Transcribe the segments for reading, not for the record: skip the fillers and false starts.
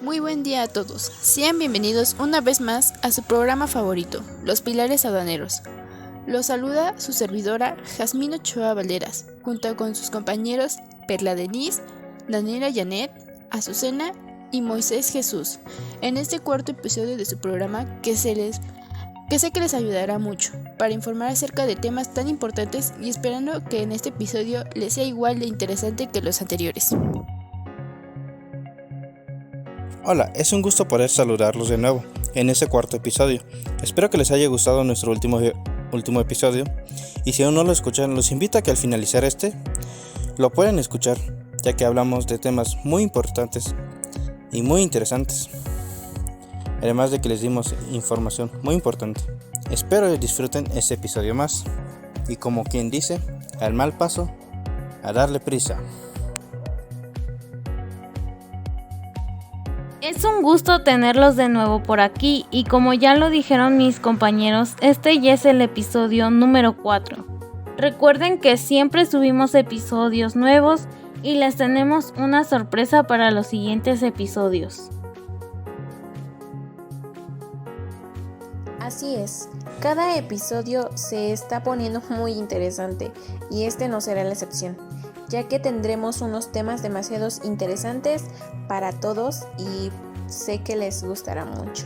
Muy buen día a todos. Sean bienvenidos una vez más a su programa favorito, Los Pilares Aduaneros. Los saluda su servidora Jazmín Ochoa Valderas, junto con sus compañeros Perla Denise, Daniela Janet, Azucena y Moisés Jesús, en este cuarto episodio de su programa que sé que les ayudará mucho para informar acerca de temas tan importantes y esperando que en este episodio les sea igual de interesante que los anteriores. Hola, es un gusto poder saludarlos de nuevo en este cuarto episodio. Espero que les haya gustado nuestro último episodio y si aún no lo escuchan, los invito a que al finalizar lo puedan escuchar, ya que hablamos de temas muy importantes y muy interesantes. Además de que les dimos información muy importante. Espero que disfruten este episodio más. Y como quien dice, al mal paso, a darle prisa. Es un gusto tenerlos de nuevo por aquí y como ya lo dijeron mis compañeros, este ya es el episodio número 4. Recuerden que siempre subimos episodios nuevos y les tenemos una sorpresa para los siguientes episodios. Así es, cada episodio se está poniendo muy interesante y este no será la excepción, ya que tendremos unos temas demasiado interesantes para todos y sé que les gustará mucho.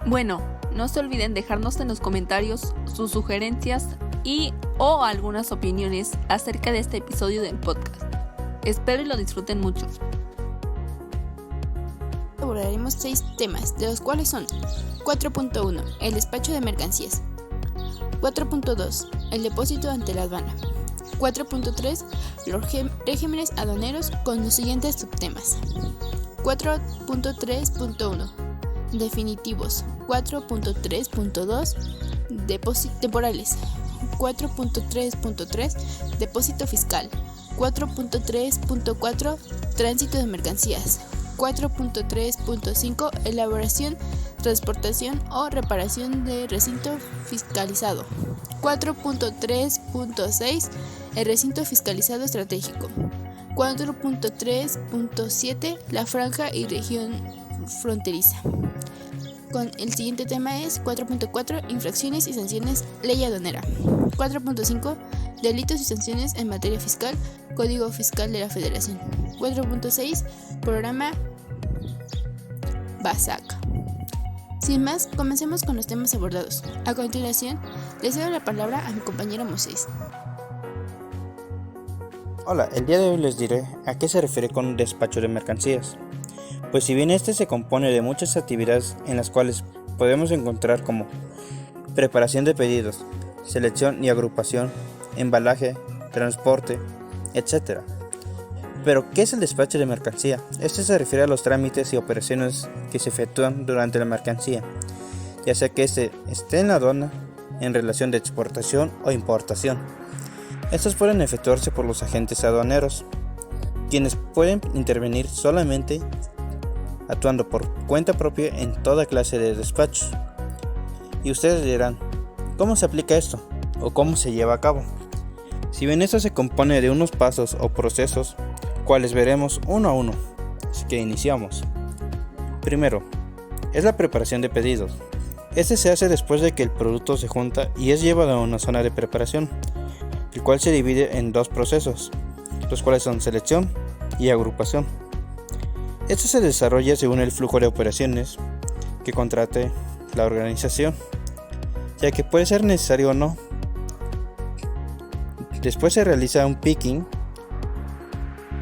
Bueno, no se olviden dejarnos en los comentarios sus sugerencias o algunas opiniones acerca de este episodio del podcast. Espero y lo disfruten mucho. Abordaremos 6 temas, de los cuales son 4.1, el despacho de mercancías, 4.2, el depósito ante la aduana, 4.3, los regímenes aduaneros con los siguientes subtemas, 4.3.1, definitivos, 4.3.2, temporales, 4.3.3, depósito fiscal, 4.3.4, tránsito de mercancías, 4.3.5 elaboración, transportación o reparación de recinto fiscalizado. 4.3.6 el recinto fiscalizado estratégico. 4.3.7 la franja y región fronteriza. Con el siguiente tema es 4.4 infracciones y sanciones ley aduanera. 4.5 delitos y sanciones en materia fiscal, Código Fiscal de la Federación. 4.6 programa BASAC. Sin más, comencemos con los temas abordados. A continuación, le cedo la palabra a mi compañero Moisés. Hola, el día de hoy les diré a qué se refiere con despacho de mercancías. Pues si bien este se compone de muchas actividades en las cuales podemos encontrar como preparación de pedidos, selección y agrupación, embalaje, transporte, etc. Pero, ¿qué es el despacho de mercancía? Este se refiere a los trámites y operaciones que se efectúan durante la mercancía, ya sea que esté en la aduana, en relación de exportación o importación. Estos pueden efectuarse por los agentes aduaneros, quienes pueden intervenir solamente actuando por cuenta propia en toda clase de despachos. Y ustedes dirán, ¿cómo se aplica esto? ¿O cómo se lleva a cabo? Si bien esto se compone de unos pasos o procesos, cuales veremos uno a uno, así que iniciamos. Primero, es la preparación de pedidos. Este se hace después de que el producto se junta y es llevado a una zona de preparación, el cual se divide en 2 procesos, los cuales son selección y agrupación. Este se desarrolla según el flujo de operaciones que contrate la organización, ya que puede ser necesario o no. Después se realiza un picking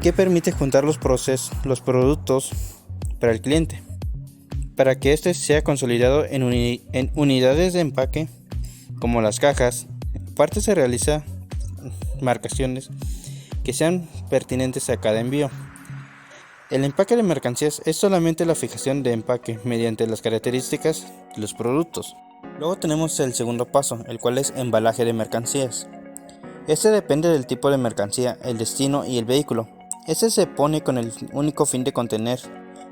que permite juntar los productos para el cliente, para que éste sea consolidado en unidades de empaque como las cajas. Aparte se realiza marcaciones que sean pertinentes a cada envío. El empaque de mercancías es solamente la fijación de empaque mediante las características de los productos. Luego tenemos el segundo paso, el cual es embalaje de mercancías. Este depende del tipo de mercancía, el destino y el vehículo. Este se pone con el único fin de contener,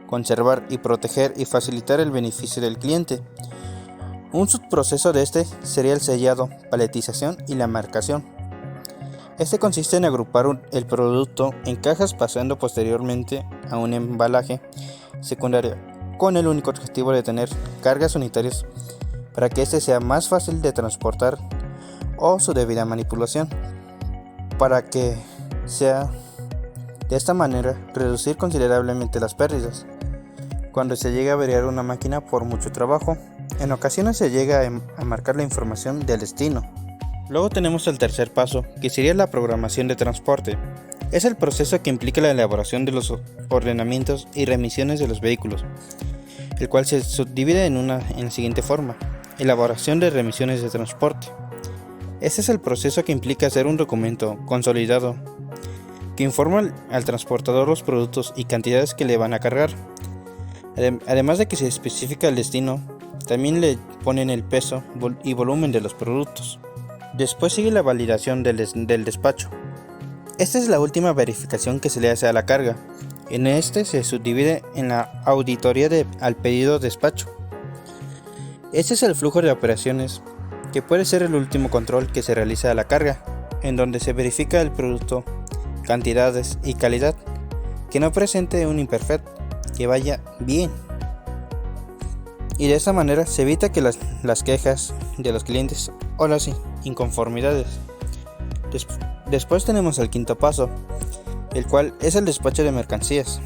conservar y proteger y facilitar el beneficio del cliente. Un subproceso de este sería el sellado, paletización y la marcación. Este consiste en agrupar el producto en cajas pasando posteriormente a un embalaje secundario con el único objetivo de tener cargas unitarias para que este sea más fácil de transportar o su debida manipulación, para que sea de esta manera reducir considerablemente las pérdidas. Cuando se llega a averiar una máquina por mucho trabajo, en ocasiones se llega a marcar la información del destino. Luego tenemos el tercer paso, que sería la programación de transporte. Es el proceso que implica la elaboración de los ordenamientos y remisiones de los vehículos, el cual se subdivide en la siguiente forma: elaboración de remisiones de transporte. Este es el proceso que implica hacer un documento consolidado que informa al transportador los productos y cantidades que le van a cargar. Además de que se especifica el destino, también le ponen el peso y volumen de los productos. Después sigue la validación del despacho. Esta es la última verificación que se le hace a la carga. En este se subdivide en la auditoría al pedido despacho. Este es el flujo de operaciones, que puede ser el último control que se realiza a la carga, en donde se verifica el producto, cantidades y calidad, que no presente un imperfecto, que vaya bien. Y de esta manera se evita que las quejas de los clientes o las inconformidades. Después tenemos el quinto paso, el cual es el despacho de mercancías,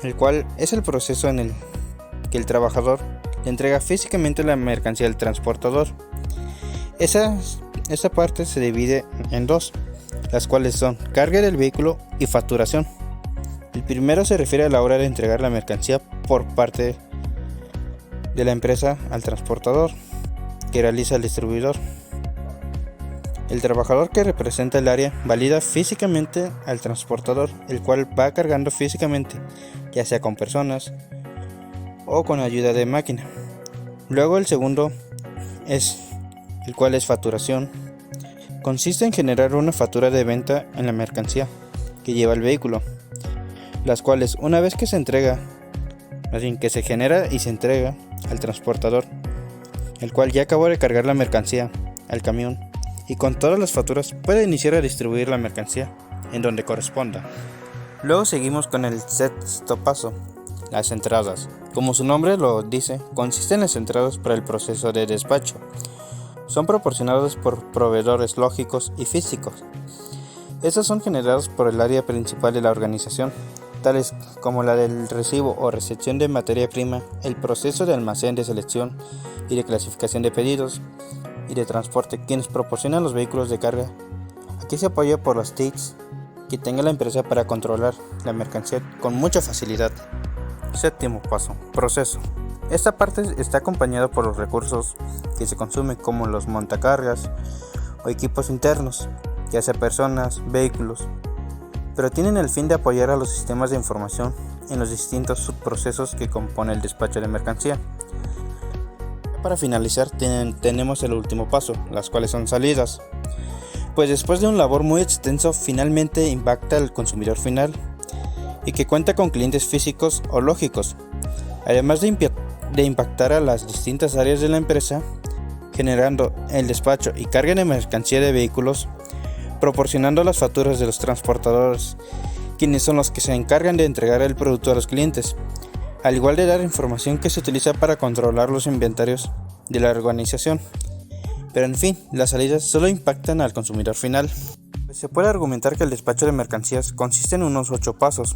el cual es el proceso en el que el trabajador le entrega físicamente la mercancía al transportador. Esta parte se divide en dos, las cuales son carga del vehículo y facturación. El primero se refiere a la hora de entregar la mercancía por parte de la empresa al transportador, que realiza el distribuidor. El trabajador que representa el área valida físicamente al transportador, el cual va cargando físicamente, ya sea con personas o con ayuda de máquina. Luego el segundo el cual es facturación. Consiste en generar una factura de venta en la mercancía que lleva el vehículo, las cuales una vez que se entrega, que se genera y se entrega al transportador, el cual ya acabó de cargar la mercancía al camión, y con todas las facturas puede iniciar a distribuir la mercancía en donde corresponda. Luego seguimos con el sexto paso, las entradas. Como su nombre lo dice, consisten en las entradas para el proceso de despacho. Son proporcionadas por proveedores lógicos y físicos. Estas son generadas por el área principal de la organización, tales como la del recibo o recepción de materia prima, el proceso de almacén de selección y de clasificación de pedidos y de transporte, quienes proporcionan los vehículos de carga. Aquí se apoya por los TICs que tenga la empresa para controlar la mercancía con mucha facilidad. Séptimo paso, proceso. Esta parte está acompañada por los recursos que se consumen, como los montacargas o equipos internos, ya sea personas, vehículos, pero tienen el fin de apoyar a los sistemas de información en los distintos subprocesos que compone el despacho de mercancía. Para finalizar tenemos el último paso, las cuales son salidas, pues después de un labor muy extenso finalmente impacta al consumidor final y que cuenta con clientes físicos o lógicos, además de impactar a las distintas áreas de la empresa, generando el despacho y carga de mercancía de vehículos, proporcionando las facturas de los transportadores, quienes son los que se encargan de entregar el producto a los clientes, al igual de dar información que se utiliza para controlar los inventarios de la organización. Pero en fin, las salidas solo impactan al consumidor final. Se puede argumentar que el despacho de mercancías consiste en unos 8 pasos,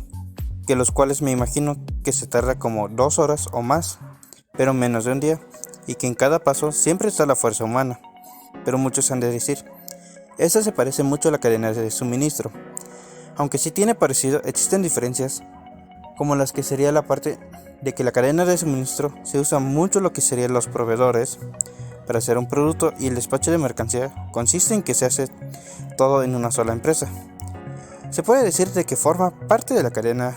que los cuales me imagino que se tarda como 2 horas o más, pero menos de un día, y que en cada paso siempre está la fuerza humana. Pero muchos han de decir, esta se parece mucho a la cadena de suministro. Aunque sí tiene parecido, existen diferencias, como las que sería la parte de que la cadena de suministro se usa mucho lo que serían los proveedores para hacer un producto, y el despacho de mercancía consiste en que se hace todo en una sola empresa. Se puede decir de que forma parte de la cadena,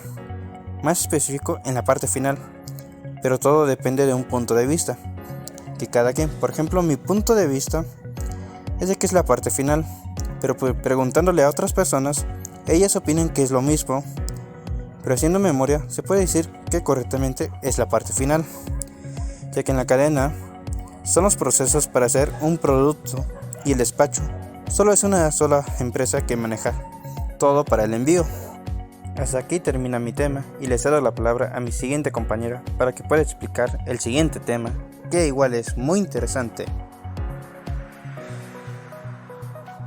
más específico en la parte final, pero todo depende de un punto de vista que cada quien. Por ejemplo, mi punto de vista es de que es la parte final, pero preguntándole a otras personas, ellas opinan que es lo mismo, pero haciendo memoria se puede decir que correctamente es la parte final, ya que en la cadena son los procesos para hacer un producto y el despacho Solo es una sola empresa que maneja todo para el envío. Hasta aquí termina mi tema y le cedo la palabra a mi siguiente compañera para que pueda explicar el siguiente tema, que igual es muy interesante.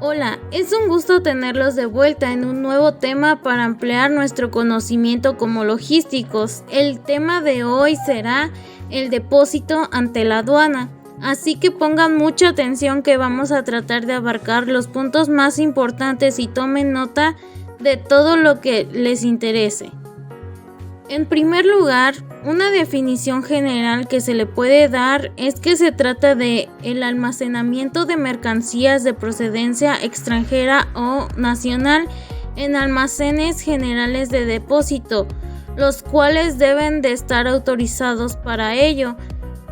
Hola, es un gusto tenerlos de vuelta en un nuevo tema para ampliar nuestro conocimiento como logísticos. El tema de hoy será el depósito ante la aduana, así que pongan mucha atención que vamos a tratar de abarcar los puntos más importantes y tomen nota de todo lo que les interese. En primer lugar, una definición general que se le puede dar es que se trata de el almacenamiento de mercancías de procedencia extranjera o nacional en almacenes generales de depósito, los cuales deben de estar autorizados para ello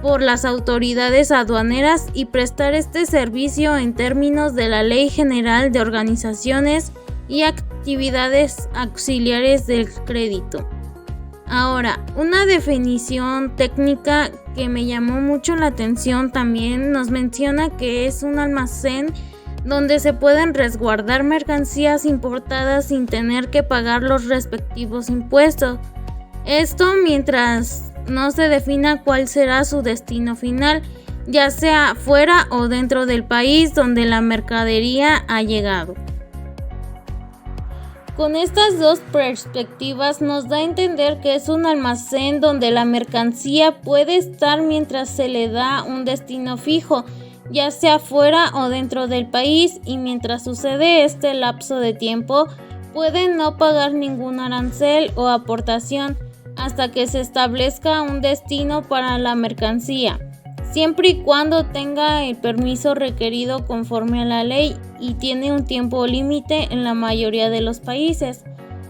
por las autoridades aduaneras y prestar este servicio en términos de la Ley General de Organizaciones y Actividades Auxiliares del Crédito. Ahora, una definición técnica que me llamó mucho la atención también nos menciona que es un almacén donde se pueden resguardar mercancías importadas sin tener que pagar los respectivos impuestos. Esto mientras no se defina cuál será su destino final, ya sea fuera o dentro del país donde la mercadería ha llegado. Con estas dos perspectivas nos da a entender que es un almacén donde la mercancía puede estar mientras se le da un destino fijo, ya sea fuera o dentro del país, y mientras sucede este lapso de tiempo pueden no pagar ningún arancel o aportación hasta que se establezca un destino para la mercancía, siempre y cuando tenga el permiso requerido conforme a la ley y tiene un tiempo límite en la mayoría de los países.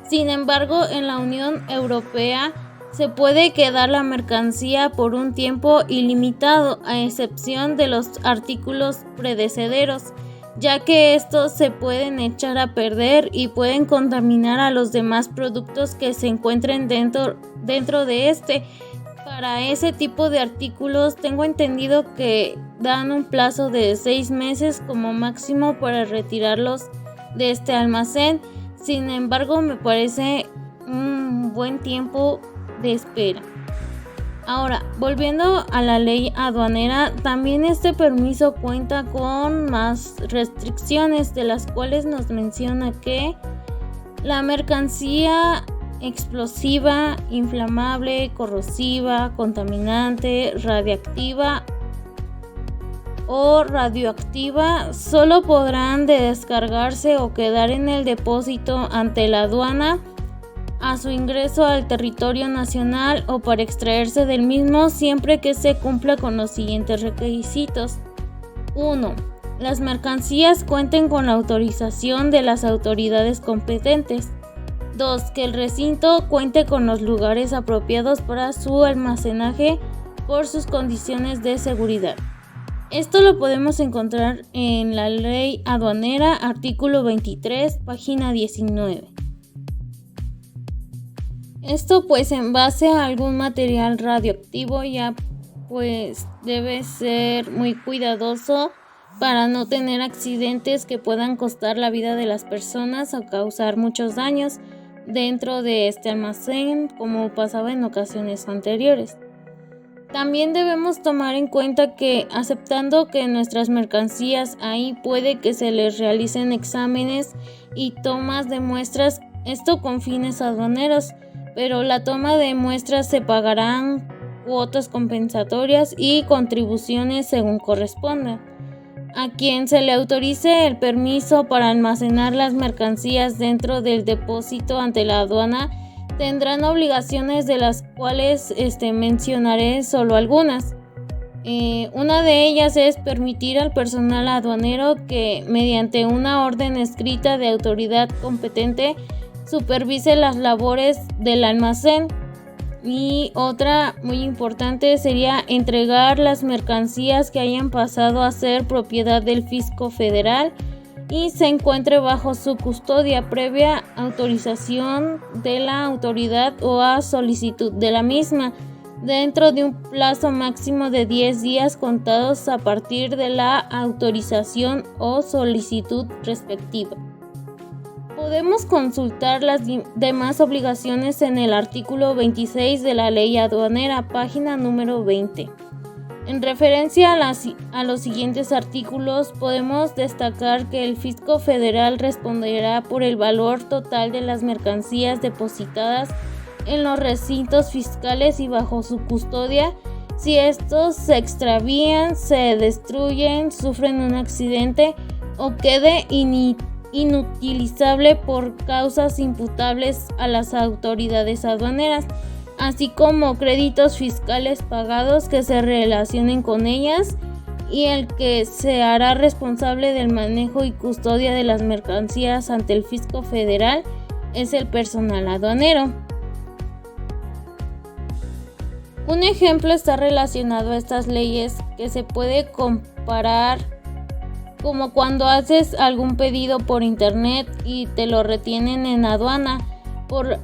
Sin embargo, en la Unión Europea se puede quedar la mercancía por un tiempo ilimitado, a excepción de los artículos predecederos, ya que estos se pueden echar a perder y pueden contaminar a los demás productos que se encuentren dentro de este. Para ese tipo de artículos tengo entendido que dan un plazo de 6 meses como máximo para retirarlos de este almacén. Sin embargo, me parece un buen tiempo de espera. Ahora, volviendo a la ley aduanera, también este permiso cuenta con más restricciones, de las cuales nos menciona que la mercancía explosiva, inflamable, corrosiva, contaminante, radiactiva o radioactiva solo podrán descargarse o quedar en el depósito ante la aduana a su ingreso al territorio nacional o para extraerse del mismo, siempre que se cumpla con los siguientes requisitos. 1. Las mercancías cuenten con la autorización de las autoridades competentes. 2. Que el recinto cuente con los lugares apropiados para su almacenaje por sus condiciones de seguridad. Esto lo podemos encontrar en la Ley Aduanera, artículo 23, página 19. Esto pues en base a algún material radioactivo ya pues debe ser muy cuidadoso para no tener accidentes que puedan costar la vida de las personas o causar muchos daños dentro de este almacén, como pasaba en ocasiones anteriores. También debemos tomar en cuenta que aceptando que nuestras mercancías ahí puede que se les realicen exámenes y tomas de muestras, esto con fines aduaneros, pero la toma de muestras se pagarán cuotas compensatorias y contribuciones según corresponda. A quien se le autorice el permiso para almacenar las mercancías dentro del depósito ante la aduana tendrán obligaciones, de las cuales mencionaré solo algunas. Una de ellas es permitir al personal aduanero que, mediante una orden escrita de autoridad competente, supervise las labores del almacén. Y otra muy importante sería entregar las mercancías que hayan pasado a ser propiedad del fisco federal y se encuentre bajo su custodia previa autorización de la autoridad o a solicitud de la misma. dentro de un plazo máximo de 10 días contados a partir de la autorización o solicitud respectiva. Podemos consultar las demás obligaciones en el artículo 26 de la Ley Aduanera, página número 20. En referencia a los siguientes artículos, podemos destacar que el Fisco Federal responderá por el valor total de las mercancías depositadas en los recintos fiscales y bajo su custodia si estos se extravían, se destruyen, sufren un accidente o quede inutilizable por causas imputables a las autoridades aduaneras, así como créditos fiscales pagados que se relacionen con ellas, y el que se hará responsable del manejo y custodia de las mercancías ante el Fisco Federal es el personal aduanero. Un ejemplo está relacionado a estas leyes que se puede comparar como cuando haces algún pedido por internet y te lo retienen en aduana porque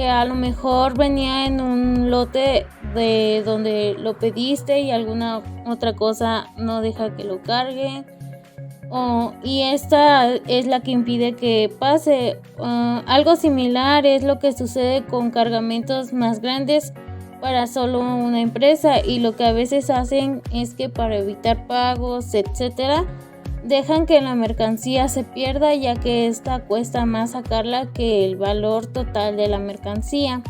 a lo mejor venía en un lote de donde lo pediste y alguna otra cosa no deja que lo cargue, y esta es la que impide que pase. Algo similar es lo que sucede con cargamentos más grandes para solo una empresa, y lo que a veces hacen es que para evitar pagos, etcétera, dejan que la mercancía se pierda, ya que esta cuesta más sacarla que el valor total de la mercancía.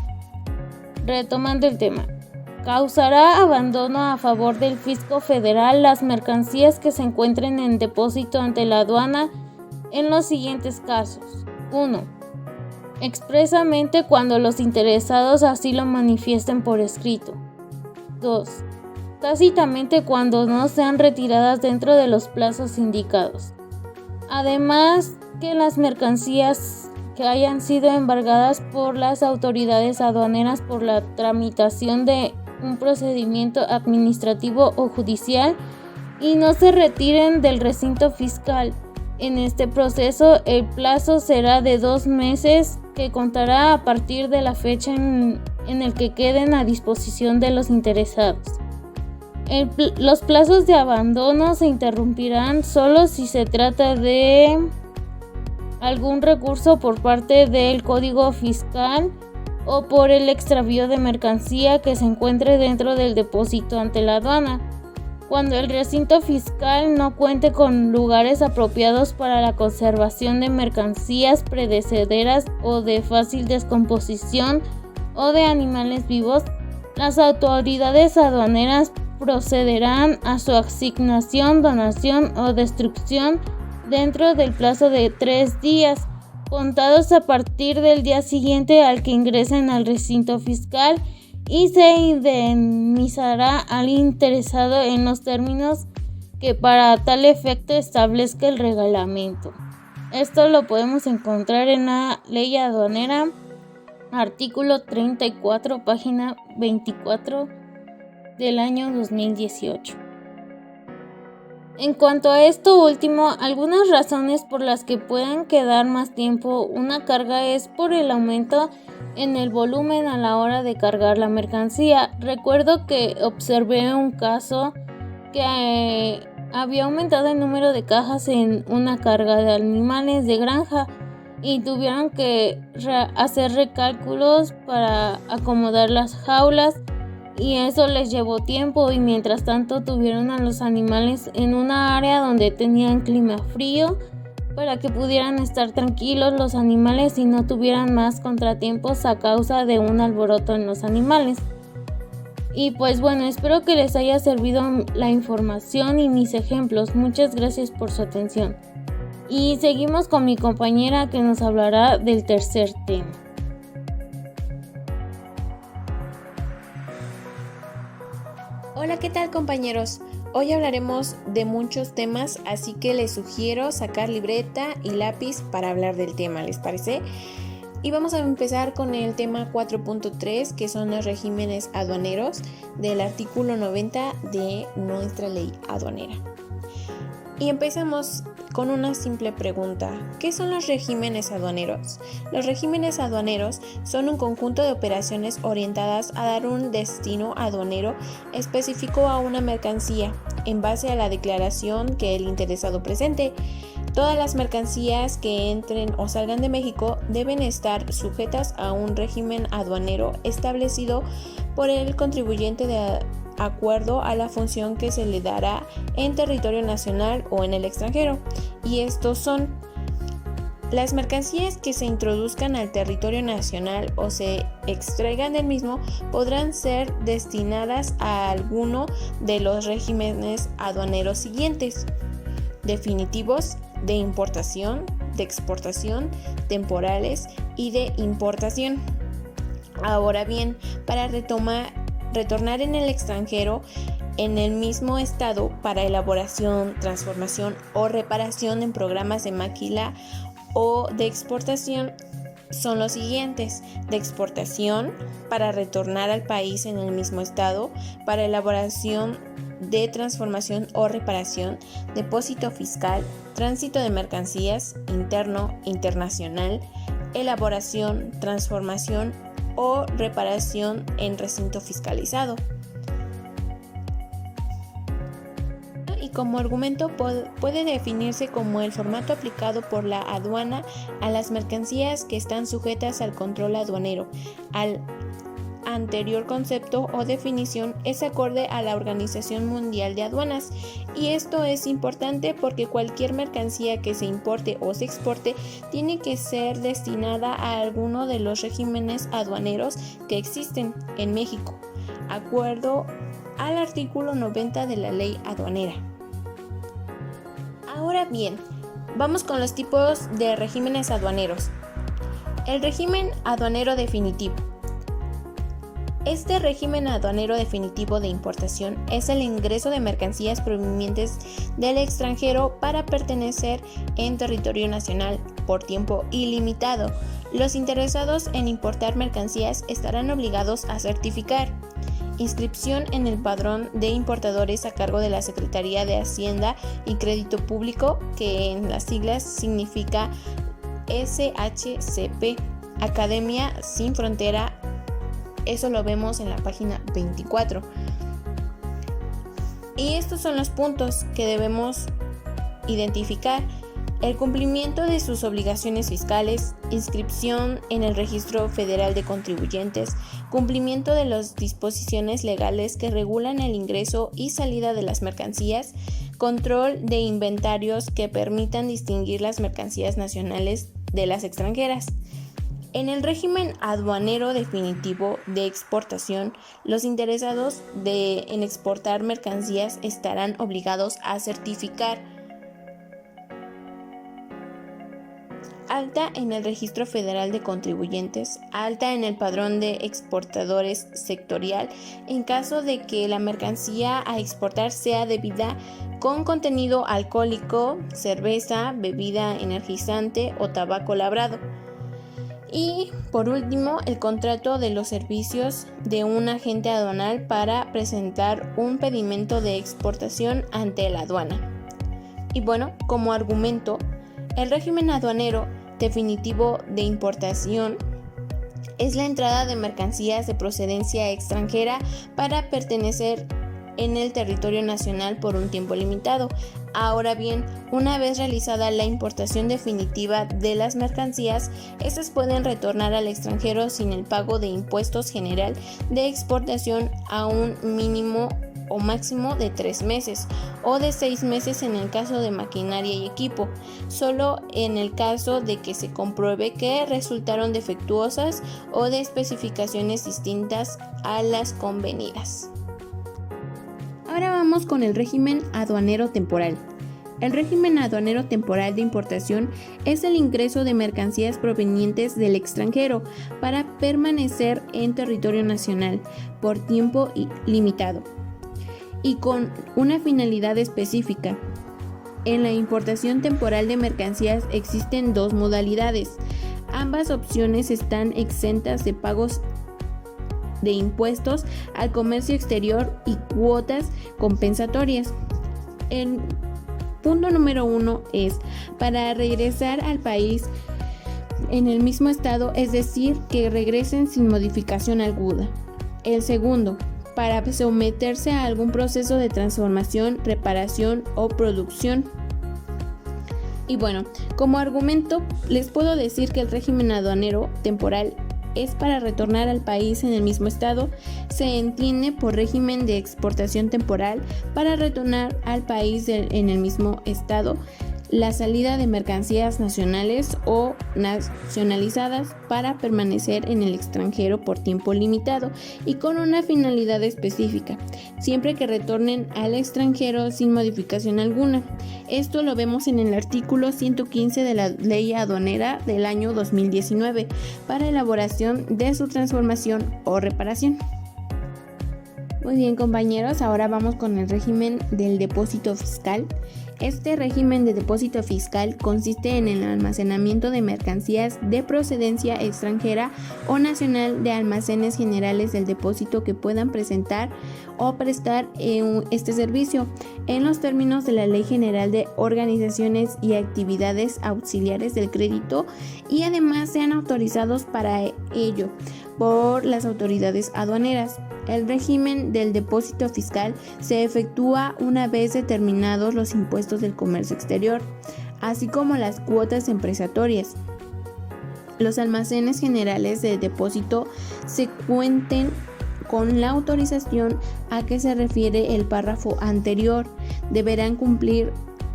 Retomando el tema, causará abandono a favor del Fisco Federal las mercancías que se encuentren en depósito ante la aduana en los siguientes casos. 1. Expresamente cuando los interesados así lo manifiesten por escrito. 2. Tácitamente cuando no sean retiradas dentro de los plazos indicados. Además, que las mercancías que hayan sido embargadas por las autoridades aduaneras por la tramitación de un procedimiento administrativo o judicial y no se retiren del recinto fiscal. En este proceso, el plazo será de 2 meses, que contará a partir de la fecha en el que queden a disposición de los interesados. Los plazos de abandono se interrumpirán solo si se trata de algún recurso por parte del Código Fiscal o por el extravío de mercancía que se encuentre dentro del depósito ante la aduana. Cuando el recinto fiscal no cuente con lugares apropiados para la conservación de mercancías perecederas o de fácil descomposición o de animales vivos, las autoridades aduaneras procederán a su asignación, donación o destrucción dentro del plazo de 3 días, contados a partir del día siguiente al que ingresen al recinto fiscal, y se indemnizará al interesado en los términos que para tal efecto establezca el reglamento. Esto lo podemos encontrar en la Ley Aduanera, artículo 34, página 24 del año 2018. En cuanto a esto último, algunas razones por las que puedan quedar más tiempo una carga es por el aumento en el volumen a la hora de cargar la mercancía. Recuerdo que observé un caso que había aumentado el número de cajas en una carga de animales de granja y tuvieron que hacer recálculos para acomodar las jaulas, y eso les llevó tiempo, y mientras tanto tuvieron a los animales en una área donde tenían clima frío para que pudieran estar tranquilos los animales y no tuvieran más contratiempos a causa de un alboroto en los animales. Y pues bueno, espero que les haya servido la información y mis ejemplos. Muchas gracias por su atención. Y seguimos con mi compañera que nos hablará del tercer tema. Hola, ¿qué tal, compañeros? Hoy hablaremos de muchos temas, así que les sugiero sacar libreta y lápiz para hablar del tema, ¿les parece? Y vamos a empezar con el tema 4.3, que son los regímenes aduaneros del artículo 90 de nuestra ley aduanera. Y empezamos con una simple pregunta. ¿Qué son los regímenes aduaneros? Los regímenes aduaneros son un conjunto de operaciones orientadas a dar un destino aduanero específico a una mercancía, en base a la declaración que el interesado presente. Todas las mercancías que entren o salgan de México deben estar sujetas a un régimen aduanero establecido por el contribuyente de acuerdo a la función que se le dará en territorio nacional o en el extranjero. Y estos son: las mercancías que se introduzcan al territorio nacional o se extraigan del mismo podrán ser destinadas a alguno de los regímenes aduaneros siguientes: definitivos, de importación, de exportación, temporales y de importación. Ahora bien, para retornar en el extranjero en el mismo estado para elaboración, transformación o reparación en programas de maquila o de exportación son los siguientes: de exportación, para retornar al país en el mismo estado para elaboración de transformación o reparación, depósito fiscal, tránsito de mercancías, interno, internacional, elaboración, transformación o reparación en recinto fiscalizado. Y como argumento puede definirse como el formato aplicado por la aduana a las mercancías que están sujetas al control aduanero. Al anterior concepto o definición es acorde a la Organización Mundial de Aduanas, y esto es importante porque cualquier mercancía que se importe o se exporte tiene que ser destinada a alguno de los regímenes aduaneros que existen en México, acuerdo al artículo 90 de la Ley Aduanera. Ahora bien, vamos con los tipos de regímenes aduaneros. El régimen aduanero definitivo. Este régimen aduanero definitivo de importación es el ingreso de mercancías provenientes del extranjero para pertenecer en territorio nacional por tiempo ilimitado. Los interesados en importar mercancías estarán obligados a certificar: inscripción en el Padrón de Importadores a cargo de la Secretaría de Hacienda y Crédito Público, que en las siglas significa SHCP. Academia Sin Frontera. Eso lo vemos en la página 24. Y estos son los puntos que debemos identificar: el cumplimiento de sus obligaciones fiscales, inscripción en el Registro Federal de Contribuyentes, cumplimiento de las disposiciones legales que regulan el ingreso y salida de las mercancías, control de inventarios que permitan distinguir las mercancías nacionales de las extranjeras. En el régimen aduanero definitivo de exportación, los interesados en exportar mercancías estarán obligados a certificar: alta en el Registro Federal de Contribuyentes, alta en el Padrón de Exportadores Sectorial, en caso de que la mercancía a exportar sea bebida con contenido alcohólico, cerveza, bebida energizante o tabaco labrado. Y por último, el contrato de los servicios de un agente aduanal para presentar un pedimento de exportación ante la aduana. Y bueno, como argumento, el régimen aduanero definitivo de importación es la entrada de mercancías de procedencia extranjera para pertenecer en el territorio nacional por un tiempo limitado. Ahora bien, una vez realizada la importación definitiva de las mercancías, estas pueden retornar al extranjero sin el pago de impuestos general de exportación a un mínimo o máximo de 3 meses o de 6 meses en el caso de maquinaria y equipo, solo en el caso de que se compruebe que resultaron defectuosas o de especificaciones distintas a las convenidas. Ahora vamos con el régimen aduanero temporal. El régimen aduanero temporal de importación es el ingreso de mercancías provenientes del extranjero para permanecer en territorio nacional por tiempo limitado y con una finalidad específica. En la importación temporal de mercancías existen 2 modalidades. Ambas opciones están exentas de pagos de impuestos al comercio exterior y cuotas compensatorias. En punto número 1 es para regresar al país en el mismo estado, es decir, que regresen sin modificación alguna. El segundo, para someterse a algún proceso de transformación, reparación o producción. Y bueno, como argumento les puedo decir que el régimen aduanero temporal es para retornar al país en el mismo estado. Se entiende por régimen de exportación temporal para retornar al país en el mismo estado la salida de mercancías nacionales o nacionalizadas para permanecer en el extranjero por tiempo limitado y con una finalidad específica, siempre que retornen al extranjero sin modificación alguna. Esto lo vemos en el artículo 115 de la Ley Aduanera del año 2019 para elaboración de su transformación o reparación. Muy bien, compañeros, ahora vamos con el régimen del depósito fiscal. Este régimen de depósito fiscal consiste en el almacenamiento de mercancías de procedencia extranjera o nacional de almacenes generales del depósito que puedan presentar o prestar este servicio en los términos de la Ley General de Organizaciones y Actividades Auxiliares del Crédito y además sean autorizados para ello por las autoridades aduaneras. El régimen del depósito fiscal se efectúa una vez determinados los impuestos del comercio exterior, así como las cuotas empresatorias. Los almacenes generales de depósito se cuenten con la autorización a que se refiere el párrafo anterior. Deberán cumplir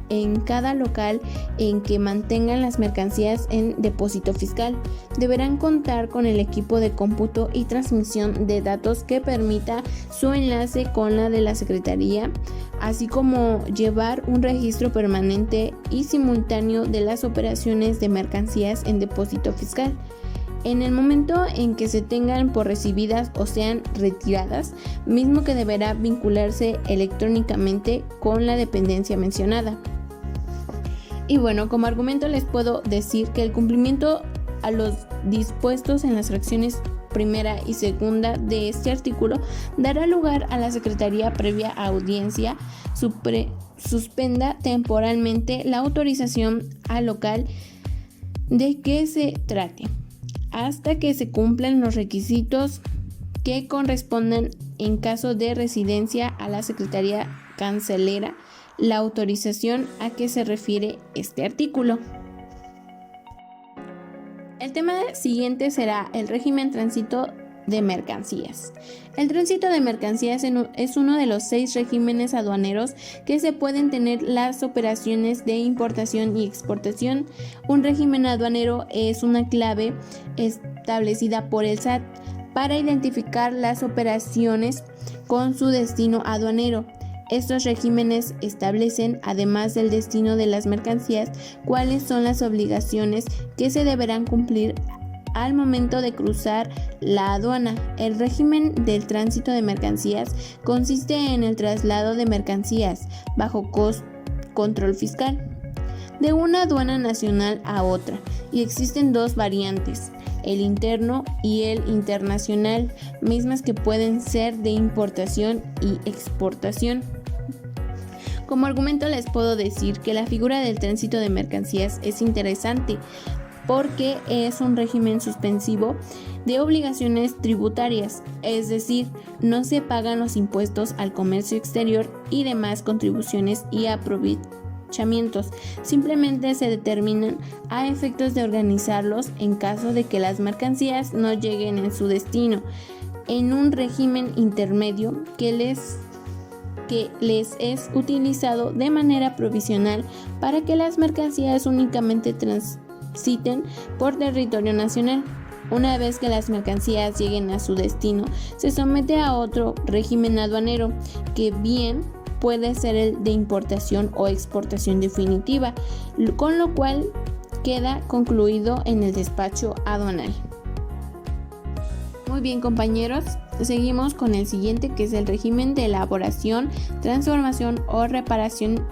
en cada local en que mantengan las mercancías en depósito fiscal. Deberán contar con el equipo de cómputo y transmisión de datos que permita su enlace con la de la Secretaría, así como llevar un registro permanente y simultáneo de las operaciones de mercancías en depósito fiscal. En el momento en que se tengan por recibidas o sean retiradas, mismo que deberá vincularse electrónicamente con la dependencia mencionada. Y bueno, como argumento les puedo decir que el cumplimiento a los dispuestos en las fracciones primera y segunda de este artículo dará lugar a la Secretaría previa audiencia suspenda temporalmente la autorización al local de que se trate, hasta que se cumplan los requisitos que correspondan. En caso de residencia a la Secretaría Cancelera la autorización a que se refiere este artículo. El tema siguiente será el régimen tránsito de mercancías. El tránsito de mercancías es uno de los 6 regímenes aduaneros que se pueden tener las operaciones de importación y exportación. Un régimen aduanero es una clave establecida por el SAT para identificar las operaciones con su destino aduanero. Estos regímenes establecen, además del destino de las mercancías, cuáles son las obligaciones que se deberán cumplir al momento de cruzar la aduana. El régimen del tránsito de mercancías consiste en el traslado de mercancías bajo control fiscal de una aduana nacional a otra, y existen 2 variantes: el interno y el internacional, mismas que pueden ser de importación y exportación. Como argumento les puedo decir que la figura del tránsito de mercancías es interesante porque es un régimen suspensivo de obligaciones tributarias, es decir, no se pagan los impuestos al comercio exterior y demás contribuciones y aprovechamientos, simplemente se determinan a efectos de organizarlos en caso de que las mercancías no lleguen en su destino, en un régimen intermedio que les es utilizado de manera provisional para que las mercancías únicamente transiten por territorio nacional. Una vez que las mercancías lleguen a su destino, se somete a otro régimen aduanero, que bien puede ser el de importación o exportación definitiva, con lo cual queda concluido en el despacho aduanal. Muy bien, compañeros, seguimos con el siguiente, que es el régimen de elaboración, transformación o reparación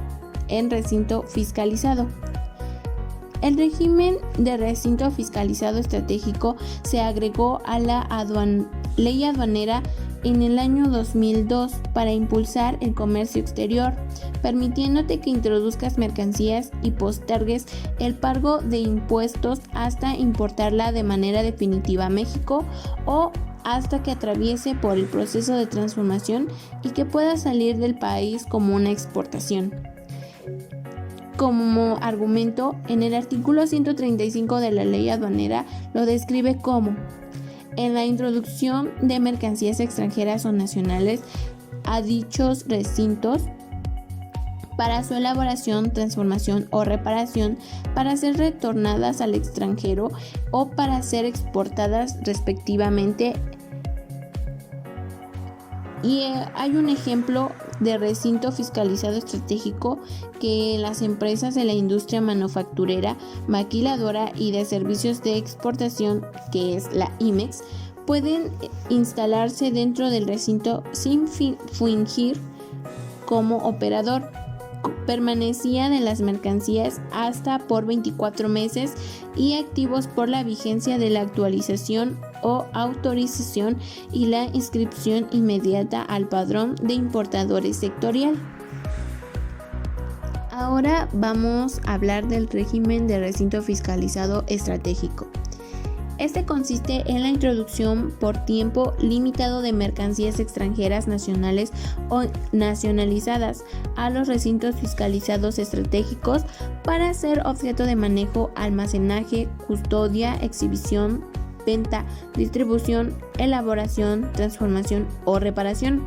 en recinto fiscalizado. El régimen de recinto fiscalizado estratégico se agregó a la Ley Aduanera en el año 2002 para impulsar el comercio exterior, permitiéndote que introduzcas mercancías y postergues el pago de impuestos hasta importarla de manera definitiva a México o hasta que atraviese por el proceso de transformación y que pueda salir del país como una exportación. Como argumento, en el artículo 135 de la Ley Aduanera lo describe como: en la introducción de mercancías extranjeras o nacionales a dichos recintos para su elaboración, transformación o reparación, para ser retornadas al extranjero o para ser exportadas respectivamente. Y hay un ejemplo de recinto fiscalizado estratégico que las empresas de la industria manufacturera, maquiladora y de servicios de exportación, que es la IMEX, pueden instalarse dentro del recinto sin fungir como operador. Permanecía de las mercancías hasta por 24 meses y activos por la vigencia de la actualización o autorización y la inscripción inmediata al padrón de importadores sectorial. Ahora vamos a hablar del régimen de recinto fiscalizado estratégico. Este consiste en la introducción por tiempo limitado de mercancías extranjeras nacionales o nacionalizadas a los recintos fiscalizados estratégicos para ser objeto de manejo, almacenaje, custodia, exhibición, venta, distribución, elaboración, transformación o reparación.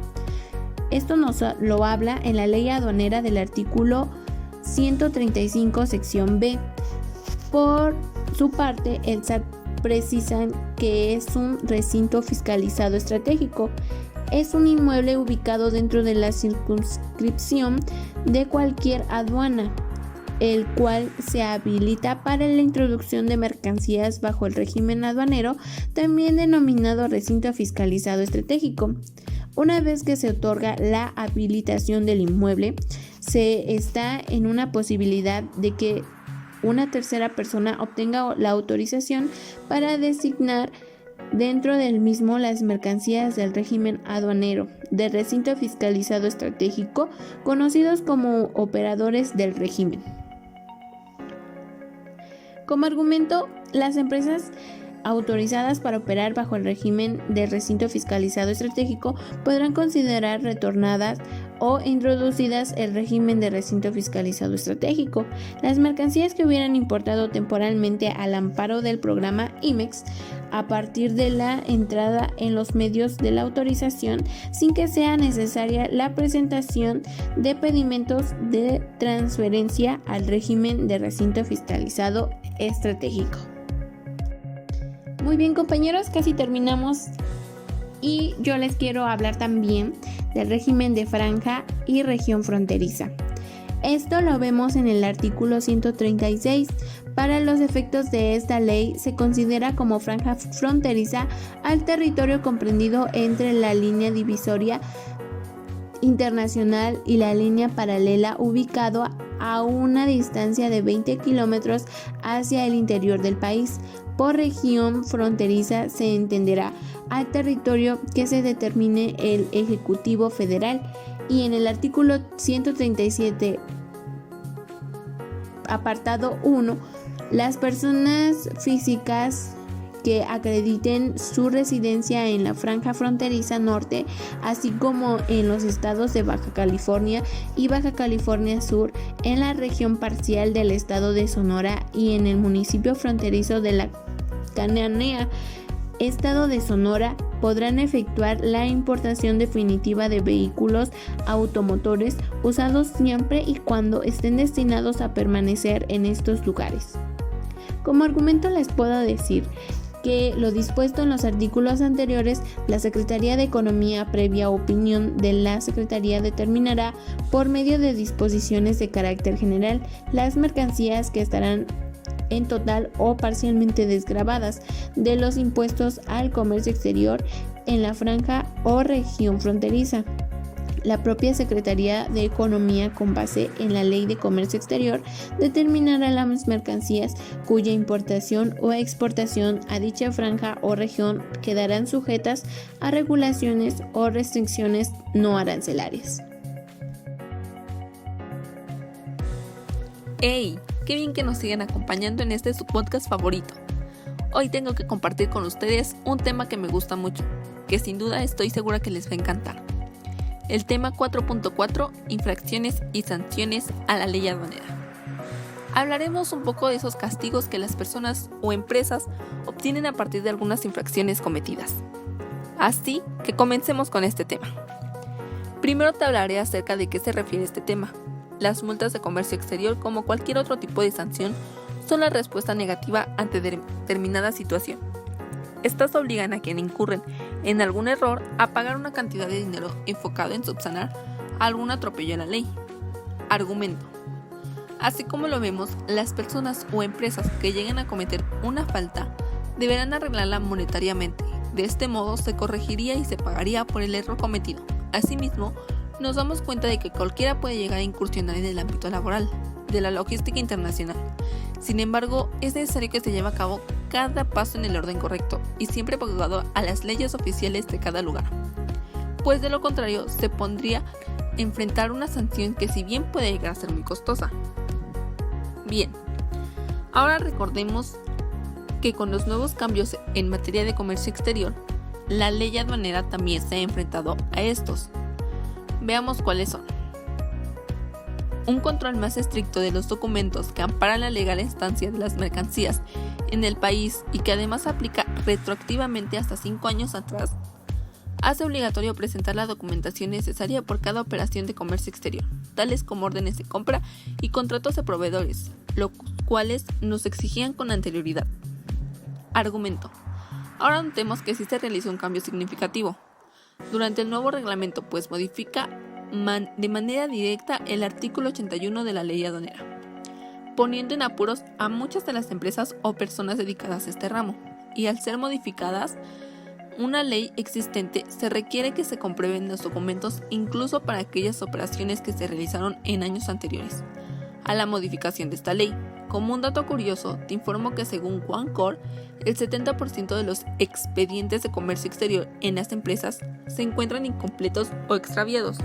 Esto nos lo habla en la Ley Aduanera del artículo 135, sección B. Por su parte, el SAT precisan que es un recinto fiscalizado estratégico. Es un inmueble ubicado dentro de la circunscripción de cualquier aduana, el cual se habilita para la introducción de mercancías bajo el régimen aduanero, también denominado recinto fiscalizado estratégico. Una vez que se otorga la habilitación del inmueble, se está en una posibilidad de que una tercera persona obtenga la autorización para designar dentro del mismo las mercancías del régimen aduanero del recinto fiscalizado estratégico, conocidos como operadores del régimen. Como argumento, las empresas autorizadas para operar bajo el régimen del recinto fiscalizado estratégico podrán considerar retornadas o introducidas el régimen de recinto fiscalizado estratégico las mercancías que hubieran importado temporalmente al amparo del programa IMEX a partir de la entrada en los medios de la autorización, sin que sea necesaria la presentación de pedimentos de transferencia al régimen de recinto fiscalizado estratégico. Muy bien, compañeros, casi terminamos y yo les quiero hablar también del régimen de franja y región fronteriza. Esto lo vemos en el artículo 136. Para los efectos de esta ley se considera como franja fronteriza al territorio comprendido entre la línea divisoria internacional y la línea paralela ubicado a una distancia de 20 kilómetros hacia el interior del país. Por región fronteriza se entenderá al territorio que se determine el Ejecutivo Federal, y en el artículo 137, apartado 1, las personas físicas que acrediten su residencia en la franja fronteriza norte, así como en los estados de Baja California y Baja California Sur, en la región parcial del estado de Sonora y en el municipio fronterizo de la Cananea, estado de Sonora, podrán efectuar la importación definitiva de vehículos automotores usados siempre y cuando estén destinados a permanecer en estos lugares. Como argumento les puedo decir que lo dispuesto en los artículos anteriores, la Secretaría de Economía, previa opinión de la Secretaría, determinará por medio de disposiciones de carácter general las mercancías que estarán en total o parcialmente desgravadas de los impuestos al comercio exterior en la franja o región fronteriza. la propia Secretaría de Economía, con base en la Ley de Comercio Exterior, determinará las mercancías cuya importación o exportación a dicha franja o región quedarán sujetas a regulaciones o restricciones no arancelarias. ¡Hey! ¡Qué bien que nos siguen acompañando en este su podcast favorito! Hoy tengo que compartir con ustedes un tema que me gusta mucho, que sin duda estoy segura que les va a encantar. El tema 4.4, infracciones y sanciones a la ley aduanera. Hablaremos un poco de esos castigos que las personas o empresas obtienen a partir de algunas infracciones cometidas. Así que comencemos con este tema. Primero te hablaré acerca de qué se refiere este tema. Las multas de comercio exterior, como cualquier otro tipo de sanción, son la respuesta negativa ante determinada situación. Estas obligan a quien incurren en algún error a pagar una cantidad de dinero enfocado en subsanar algún atropello a la ley. Argumento. Así como lo vemos, las personas o empresas que lleguen a cometer una falta deberán arreglarla monetariamente. De este modo se corregiría y se pagaría por el error cometido. Asimismo, nos damos cuenta de que cualquiera puede llegar a incursionar en el ámbito laboral, de la logística internacional. Sin embargo, es necesario que se lleve a cabo cada paso en el orden correcto y siempre pegado a las leyes oficiales de cada lugar. Pues de lo contrario, se pondría a enfrentar una sanción que si bien puede llegar a ser muy costosa. Bien, ahora recordemos que con los nuevos cambios en materia de comercio exterior, la ley aduanera también se ha enfrentado a estos. Veamos cuáles son. Un control más estricto de los documentos que amparan la legal estancia de las mercancías en el país y que además aplica retroactivamente hasta 5 años atrás, hace obligatorio presentar la documentación necesaria por cada operación de comercio exterior, tales como órdenes de compra y contratos de proveedores, los cuales nos exigían con anterioridad. Argumento. Ahora notemos que sí se realizó un cambio significativo durante el nuevo reglamento, pues modifica de manera directa el artículo 81 de la ley aduanera, poniendo en apuros a muchas de las empresas o personas dedicadas a este ramo, y al ser modificadas una ley existente, se requiere que se comprueben los documentos incluso para aquellas operaciones que se realizaron en años anteriores a la modificación de esta ley. Como un dato curioso, te informo que según OneCore, el 70% de los expedientes de comercio exterior en las empresas se encuentran incompletos o extraviados.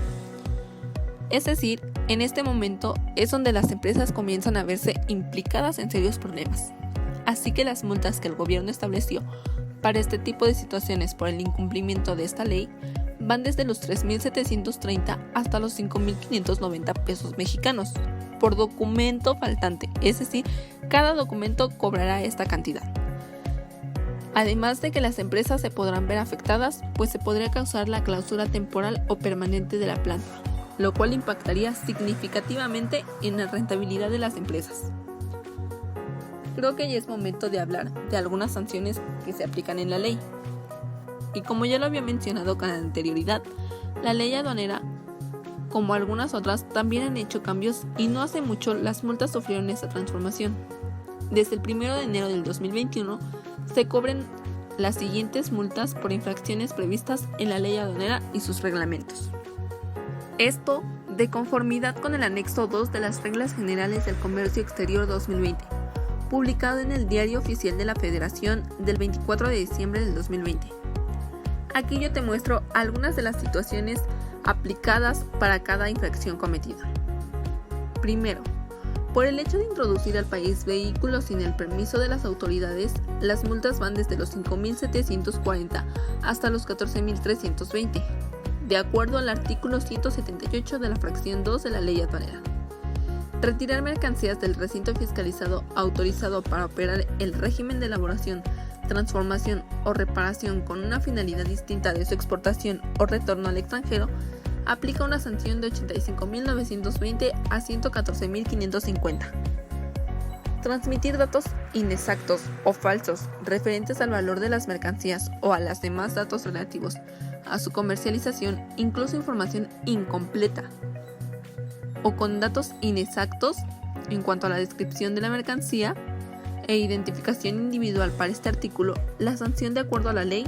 Es decir, en este momento es donde las empresas comienzan a verse implicadas en serios problemas. Así que las multas que el gobierno estableció para este tipo de situaciones por el incumplimiento de esta ley van desde los 3.730 hasta los 5.590 pesos mexicanos por documento faltante, es decir, cada documento cobrará esta cantidad. Además de que las empresas se podrán ver afectadas, pues se podría causar la clausura temporal o permanente de la planta, lo cual impactaría significativamente en la rentabilidad de las empresas. Creo que ya es momento de hablar de algunas sanciones que se aplican en la ley. Y como ya lo había mencionado con anterioridad, la ley aduanera, como algunas otras, también han hecho cambios y no hace mucho las multas sufrieron esta transformación. Desde el 1 de enero del 2021 se cobran las siguientes multas por infracciones previstas en la ley aduanera y sus reglamentos. Esto de conformidad con el anexo 2 de las Reglas Generales del Comercio Exterior 2020, publicado en el Diario Oficial de la Federación del 24 de diciembre del 2020. Aquí yo te muestro algunas de las situaciones aplicadas para cada infracción cometida. Primero, por el hecho de introducir al país vehículos sin el permiso de las autoridades, las multas van desde los 5.740 hasta los 14.320, de acuerdo al artículo 178 de la fracción 2 de la ley aduanera. Retirar mercancías del recinto fiscalizado autorizado para operar el régimen de elaboración, transformación o reparación con una finalidad distinta de su exportación o retorno al extranjero, aplica una sanción de 85.920 a 114.550. Transmitir datos inexactos o falsos referentes al valor de las mercancías o a los demás datos relativos a su comercialización, incluso información incompleta o con datos inexactos en cuanto a la descripción de la mercancía e identificación individual para este artículo. La sanción, de acuerdo a la ley,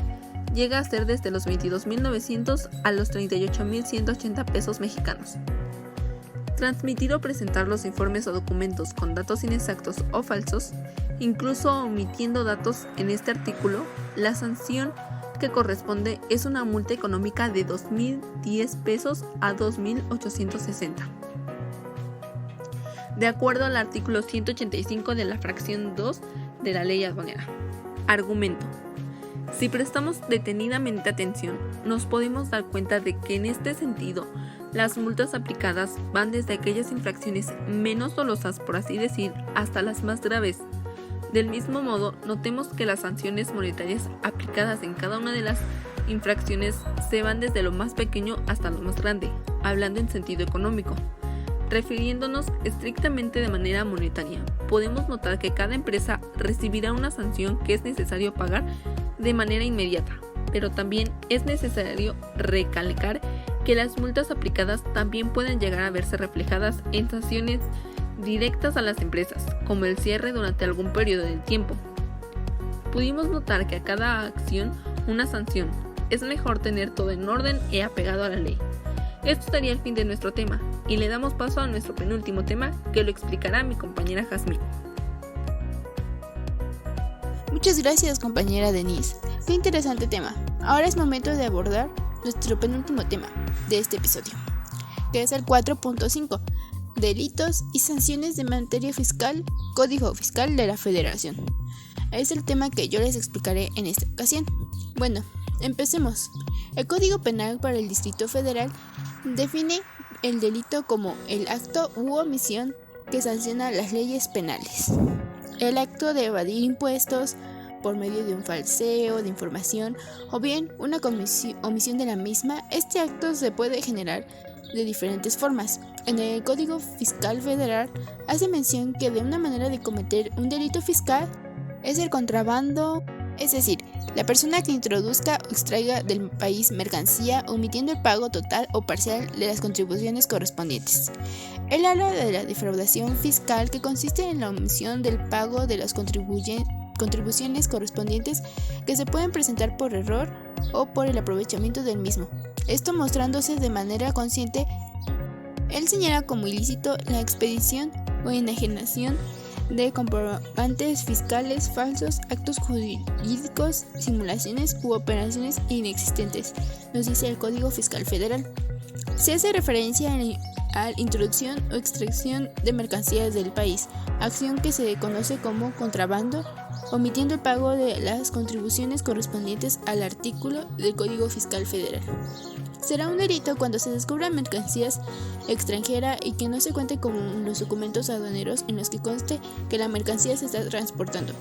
llega a ser desde los 22.900 a los 38.180 pesos mexicanos. Transmitir o presentar los informes o documentos con datos inexactos o falsos, incluso omitiendo datos en este artículo, la sanción que corresponde es una multa económica de 2.010 pesos a 2.860. De acuerdo al artículo 185 de la fracción 2 de la ley aduanera. Argumento. Si prestamos detenidamente atención, nos podemos dar cuenta de que en este sentido, las multas aplicadas van desde aquellas infracciones menos dolosas, por así decir, hasta las más graves. Del mismo modo, notemos que las sanciones monetarias aplicadas en cada una de las infracciones se van desde lo más pequeño hasta lo más grande, hablando en sentido económico. Refiriéndonos estrictamente de manera monetaria, podemos notar que cada empresa recibirá una sanción que es necesario pagar de manera inmediata, pero también es necesario recalcar que las multas aplicadas también pueden llegar a verse reflejadas en sanciones directas a las empresas, como el cierre durante algún periodo de tiempo. Pudimos notar que a cada acción una sanción. Es mejor tener todo en orden y apegado a la ley. Esto sería el fin de nuestro tema, y le damos paso a nuestro penúltimo tema, que lo explicará mi compañera Jazmín. Muchas gracias, compañera Denise. Qué interesante tema. Ahora es momento de abordar nuestro penúltimo tema de este episodio, que es el 4.5, delitos y sanciones de materia fiscal, Código Fiscal de la Federación. Es el tema que yo les explicaré en esta ocasión. Bueno, empecemos. El Código Penal para el Distrito Federal define el delito como el acto u omisión que sanciona las leyes penales. El acto de evadir impuestos por medio de un falseo de información o bien una omisión de la misma. Este acto se puede generar de diferentes formas. En el Código Fiscal Federal hace mención que de una manera de cometer un delito fiscal es el contrabando, es decir, la persona que introduzca o extraiga del país mercancía omitiendo el pago total o parcial de las contribuciones correspondientes. Él habla de la defraudación fiscal, que consiste en la omisión del pago de las contribuciones correspondientes que se pueden presentar por error o por el aprovechamiento del mismo. Esto mostrándose de manera consciente. Él señala como ilícito la expedición o enajenación de comprobantes fiscales falsos, actos jurídicos, simulaciones u operaciones inexistentes, nos dice el Código Fiscal Federal. Se hace referencia a la introducción o extracción de mercancías del país, acción que se conoce como contrabando, omitiendo el pago de las contribuciones correspondientes al artículo del Código Fiscal Federal. Será un delito cuando se descubra mercancías extranjera y que no se cuente con los documentos aduaneros en los que conste que la mercancía se está transportando.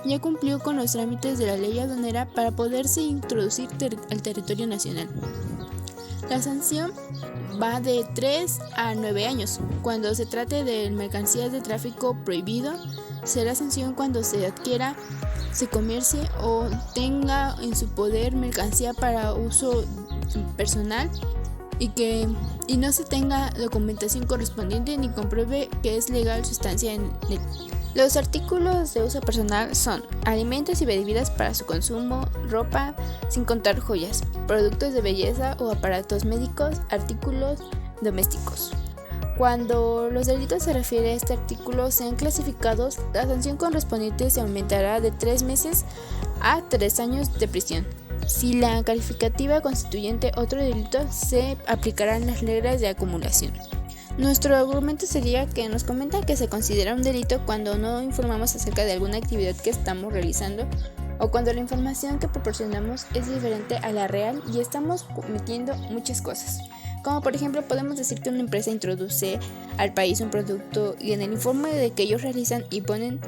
Ya cumplió con los trámites de la ley aduanera para poderse introducir al territorio nacional. La sanción va de 3 a 9 años. Cuando se trate de mercancías de tráfico prohibido, será sanción cuando se adquiera, se comercie o tenga en su poder mercancía para uso personal y no se tenga documentación correspondiente ni compruebe que es legal su estancia en el. Los artículos de uso personal son alimentos y bebidas para su consumo, ropa, sin contar joyas, productos de belleza o aparatos médicos, artículos domésticos. Cuando los delitos se refiere a este artículo sean clasificados, la sanción correspondiente se aumentará de 3 meses a 3 años de prisión. Si la calificativa constituyente otro delito, se aplicarán las reglas de acumulación. Nuestro argumento sería que nos comentan que se considera un delito cuando no informamos acerca de alguna actividad que estamos realizando o cuando la información que proporcionamos es diferente a la real y estamos cometiendo muchas cosas. Como por ejemplo podemos decir que una empresa introduce al país un producto y en el informe de que ellos realizan y ponen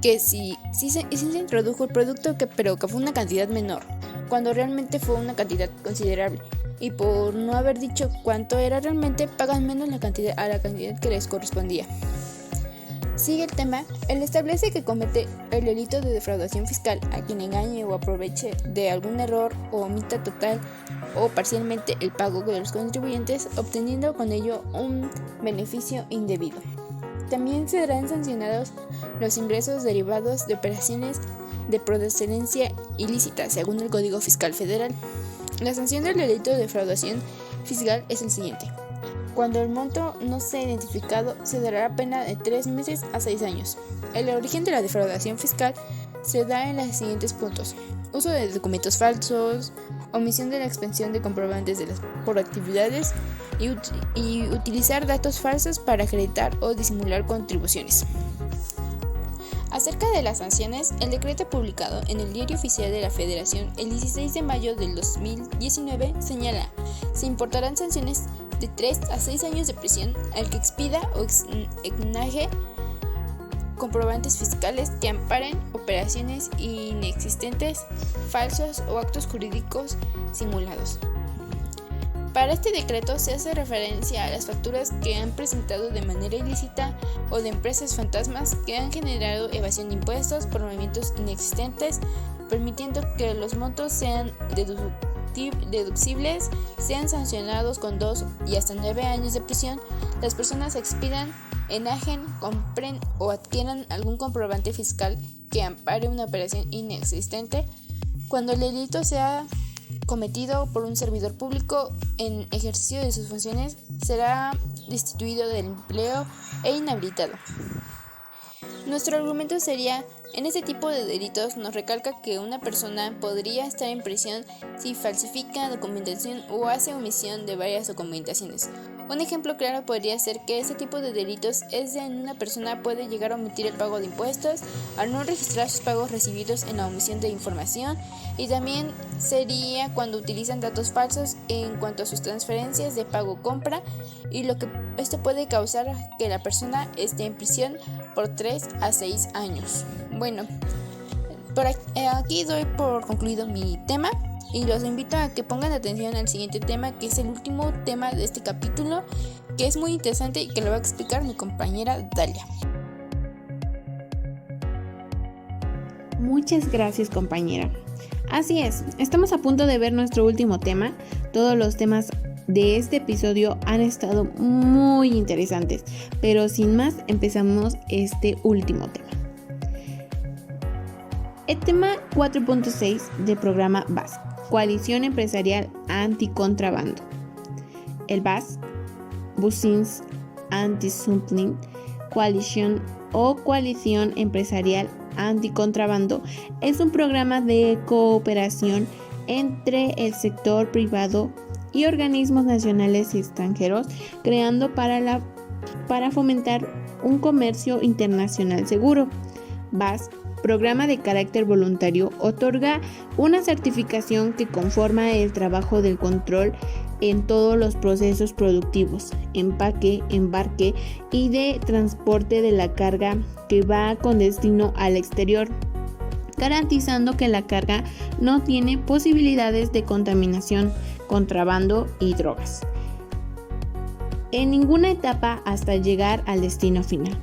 que sí se introdujo el producto pero que fue una cantidad menor, cuando realmente fue una cantidad considerable. Y por no haber dicho cuánto era realmente, pagan menos a la cantidad que les correspondía. Sigue el tema. Él establece que comete el delito de defraudación fiscal a quien engañe o aproveche de algún error o omita total o parcialmente el pago de los contribuyentes, obteniendo con ello un beneficio indebido. También serán sancionados los ingresos derivados de operaciones de procedencia ilícita, según el Código Fiscal Federal. La sanción del delito de defraudación fiscal es el siguiente. Cuando el monto no sea identificado, se dará pena de 3 meses a 6 años. El origen de la defraudación fiscal se da en los siguientes puntos: uso de documentos falsos, omisión de la expedición de comprobantes por actividades y utilizar datos falsos para acreditar o disimular contribuciones. Acerca de las sanciones, el decreto publicado en el Diario Oficial de la Federación el 16 de mayo del 2019 señala: se importarán sanciones de 3 a 6 años de prisión al que expida o exnaje comprobantes fiscales que amparen operaciones inexistentes, falsos o actos jurídicos simulados. Para este decreto se hace referencia a las facturas que han presentado de manera ilícita o de empresas fantasmas que han generado evasión de impuestos por movimientos inexistentes, permitiendo que los montos sean deducibles, sean sancionados con 2 y hasta 9 años de prisión. Las personas expidan, enajen, compren o adquieran algún comprobante fiscal que ampare una operación inexistente cuando el delito sea cometido por un servidor público en ejercicio de sus funciones, será destituido del empleo e inhabilitado. Nuestro argumento sería: en este tipo de delitos nos recalca que una persona podría estar en prisión si falsifica documentación o hace omisión de varias documentaciones. Un ejemplo claro podría ser que este tipo de delitos es de una persona puede llegar a omitir el pago de impuestos al no registrar sus pagos recibidos en la omisión de información, y también sería cuando utilizan datos falsos en cuanto a sus transferencias de pago o compra, y lo que esto puede causar que la persona esté en prisión por 3 a 6 años. Bueno, aquí doy por concluido mi tema y los invito a que pongan atención al siguiente tema, que es el último tema de este capítulo, que es muy interesante y que lo va a explicar mi compañera Dalia. Muchas gracias, compañera. Así es, estamos a punto de ver nuestro último tema. Todos los temas de este episodio han estado muy interesantes, pero sin más, empezamos este último tema. El tema 4.6 del programa BAS, Coalición Empresarial Anticontrabando. El BAS, Business Anti-Smuggling Coalition o Coalición Empresarial Anticontrabando, es un programa de cooperación entre el sector privado y organismos nacionales y extranjeros, creando para fomentar un comercio internacional seguro. BAS, programa de carácter voluntario, otorga una certificación que conforma el trabajo del control en todos los procesos productivos, empaque, embarque y de transporte de la carga que va con destino al exterior, garantizando que la carga no tiene posibilidades de contaminación, contrabando y drogas en ninguna etapa hasta llegar al destino final.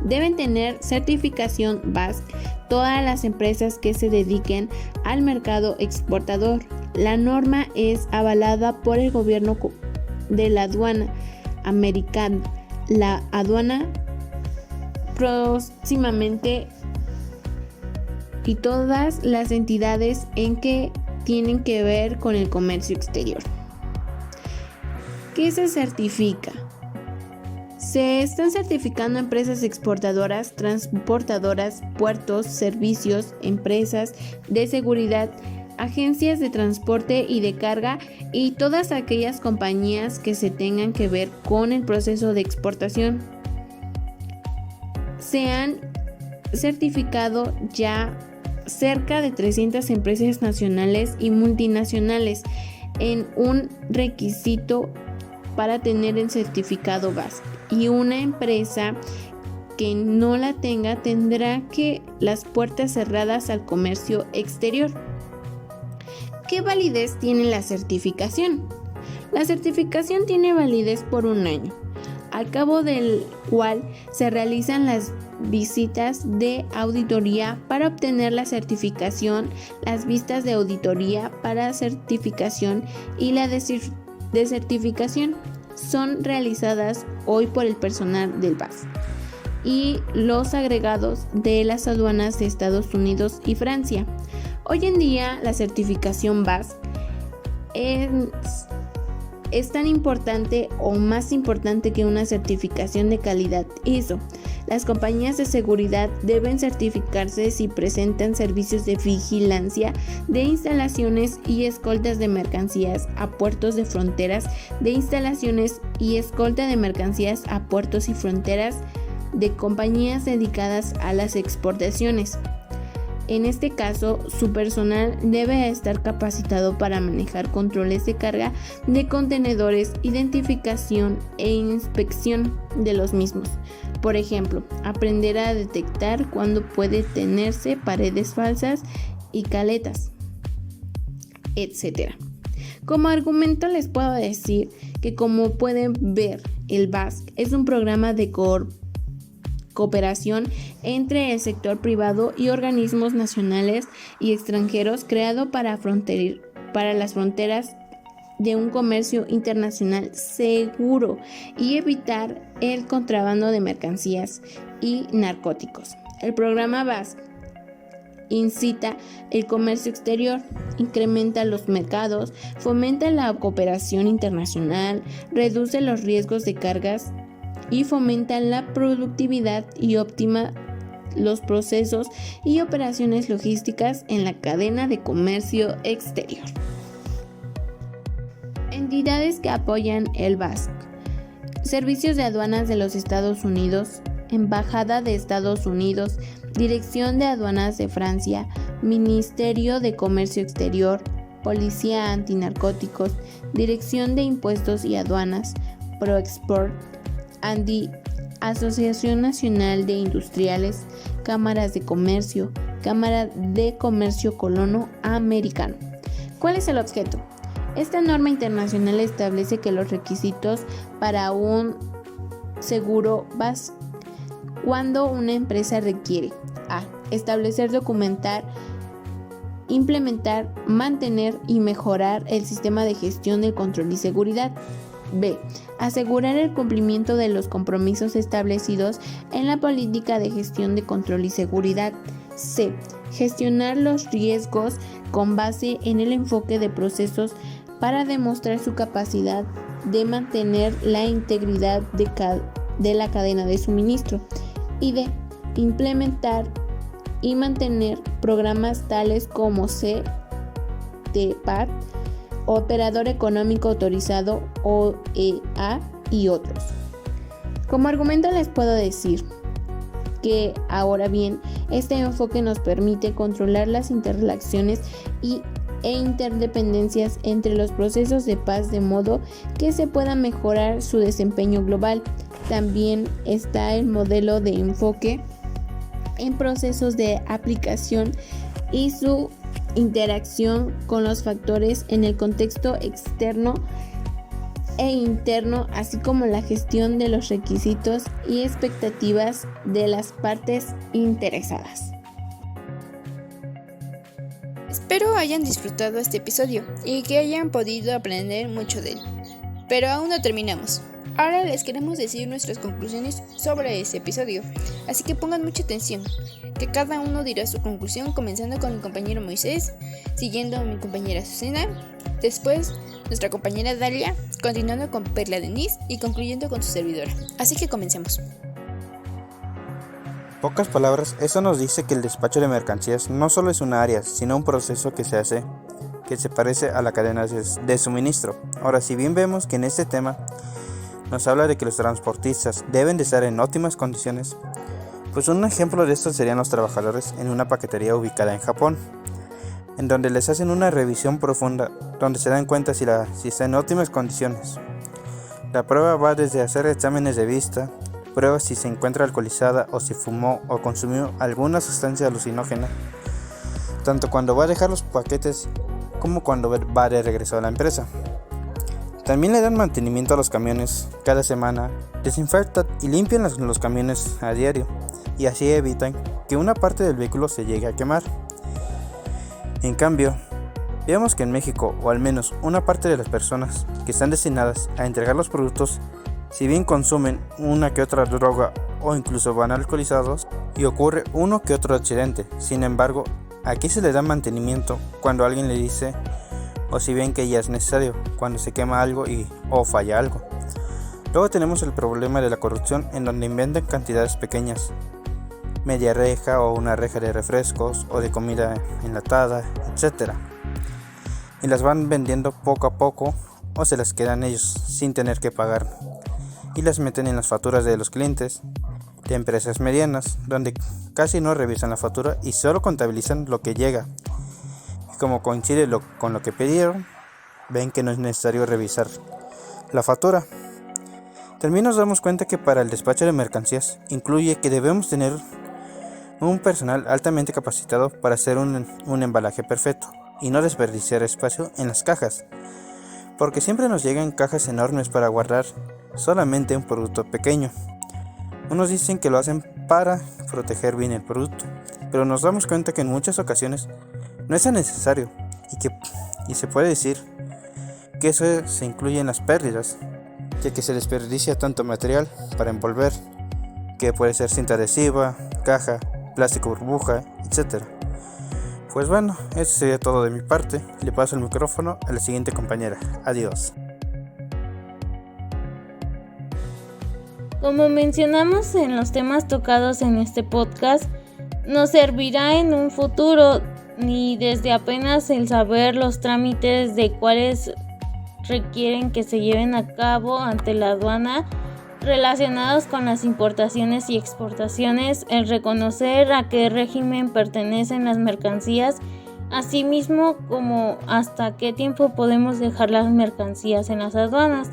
Deben tener certificación BAS todas las empresas que se dediquen al mercado exportador. La norma es avalada por el gobierno de la aduana americana, la aduana próximamente y todas las entidades en que tienen que ver con el comercio exterior. ¿Qué se certifica? Se están certificando empresas exportadoras, transportadoras, puertos, servicios, empresas de seguridad, agencias de transporte y de carga y todas aquellas compañías que se tengan que ver con el proceso de exportación. Se han certificado ya cerca de 300 empresas nacionales y multinacionales en un requisito para tener el certificado BAS, y una empresa que no la tenga tendrá que las puertas cerradas al comercio exterior. ¿Qué validez tiene la certificación? La certificación tiene validez por 1 año, al cabo del cual se realizan las visitas de auditoría para obtener la certificación, las vistas de auditoría para certificación y la de certificación son realizadas hoy por el personal del BAS y los agregados de las aduanas de Estados Unidos y Francia. Hoy en día la certificación BASC es tan importante o más importante que una certificación de calidad ISO. Las compañías de seguridad deben certificarse si presentan servicios de vigilancia de instalaciones y escoltas de mercancías a puertos de fronteras, de instalaciones y escolta de mercancías a puertos y fronteras de compañías dedicadas a las exportaciones. En este caso, su personal debe estar capacitado para manejar controles de carga de contenedores, identificación e inspección de los mismos. Por ejemplo, aprender a detectar cuándo puede tenerse paredes falsas y caletas, etc. Como argumento les puedo decir que, como pueden ver, el BASC es un programa de cooperación entre el sector privado y organismos nacionales y extranjeros creado para las fronteras de un comercio internacional seguro y evitar el contrabando de mercancías y narcóticos. El programa BASC incita el comercio exterior, incrementa los mercados, fomenta la cooperación internacional, reduce los riesgos de cargas y fomenta la productividad y optima los procesos y operaciones logísticas en la cadena de comercio exterior. Entidades que apoyan el BASC: Servicios de Aduanas de los Estados Unidos, Embajada de Estados Unidos, Dirección de Aduanas de Francia, Ministerio de Comercio Exterior, Policía Antinarcóticos, Dirección de Impuestos y Aduanas, ProExport, ANDI, Asociación Nacional de Industriales, Cámaras de Comercio, Cámara de Comercio Colono Americano. ¿Cuál es el objeto? Esta norma internacional establece que los requisitos para un seguro BASC, cuando una empresa requiere: a. Establecer, documentar, implementar, mantener y mejorar el sistema de gestión del control y seguridad. B. Asegurar el cumplimiento de los compromisos establecidos en la política de gestión de control y seguridad. C. Gestionar los riesgos con base en el enfoque de procesos para demostrar su capacidad de mantener la integridad de la cadena de suministro. Y D. Implementar y mantener programas tales como CTPAT, Operador Económico Autorizado OEA y otros. Como argumento les puedo decir que, ahora bien, este enfoque nos permite controlar las interrelaciones e interdependencias entre los procesos de paz de modo que se pueda mejorar su desempeño global. También está el modelo de enfoque en procesos de aplicación y su interacción con los factores en el contexto externo e interno, así como la gestión de los requisitos y expectativas de las partes interesadas. Espero hayan disfrutado este episodio y que hayan podido aprender mucho de él. Pero aún no terminamos. Ahora les queremos decir nuestras conclusiones sobre este episodio, así que pongan mucha atención, que cada uno dirá su conclusión, comenzando con mi compañero Moisés, siguiendo a mi compañera Susana, después nuestra compañera Dalia, continuando con Perla Denise y concluyendo con su servidora. Así que comencemos. Pocas palabras, eso nos dice que el despacho de mercancías no solo es un área, sino un proceso que se parece a la cadena de suministro. Ahora, si bien vemos que en este tema nos habla de que los transportistas deben de estar en óptimas condiciones, pues un ejemplo de esto serían los trabajadores en una paquetería ubicada en Japón, en donde les hacen una revisión profunda, donde se dan cuenta si está en óptimas condiciones. La prueba va desde hacer exámenes de vista, pruebas si se encuentra alcoholizada o si fumó o consumió alguna sustancia alucinógena, tanto cuando va a dejar los paquetes como cuando va de regreso a la empresa. También le dan mantenimiento a los camiones cada semana, desinfectan y limpian los camiones a diario, y así evitan que una parte del vehículo se llegue a quemar. En cambio, vemos que en México, o al menos una parte de las personas que están destinadas a entregar los productos, si bien consumen una que otra droga o incluso van alcoholizados y ocurre uno que otro accidente, sin embargo, Aquí se le da mantenimiento cuando alguien le dice o si ven que ya es necesario, cuando se quema algo o falla algo. Luego tenemos el problema de la corrupción, en donde inventan cantidades pequeñas, media reja o una reja de refrescos o de comida enlatada, etc. Y las van vendiendo poco a poco o se las quedan ellos sin tener que pagar y las meten en las facturas de los clientes de empresas medianas, donde casi no revisan la factura y solo contabilizan lo que llega. Y como coincide con lo que pidieron, ven que no es necesario revisar la factura. También nos damos cuenta que para el despacho de mercancías incluye que debemos tener un personal altamente capacitado para hacer un embalaje perfecto y no desperdiciar espacio en las cajas, porque siempre nos llegan cajas enormes para guardar solamente un producto pequeño. Unos dicen que lo hacen para proteger bien el producto, pero nos damos cuenta que en muchas ocasiones no es tan necesario y se puede decir que eso se incluye en las pérdidas, ya que se desperdicia tanto material para envolver, que puede ser cinta adhesiva, caja, plástico burbuja, etc. Pues bueno, eso sería todo de mi parte. Le paso el micrófono a la siguiente compañera. Adiós. Como mencionamos en los temas tocados en este podcast, nos servirá en un futuro, ni desde apenas el saber los trámites de cuáles requieren que se lleven a cabo ante la aduana relacionados con las importaciones y exportaciones, el reconocer a qué régimen pertenecen las mercancías, así mismo como hasta qué tiempo podemos dejar las mercancías en las aduanas.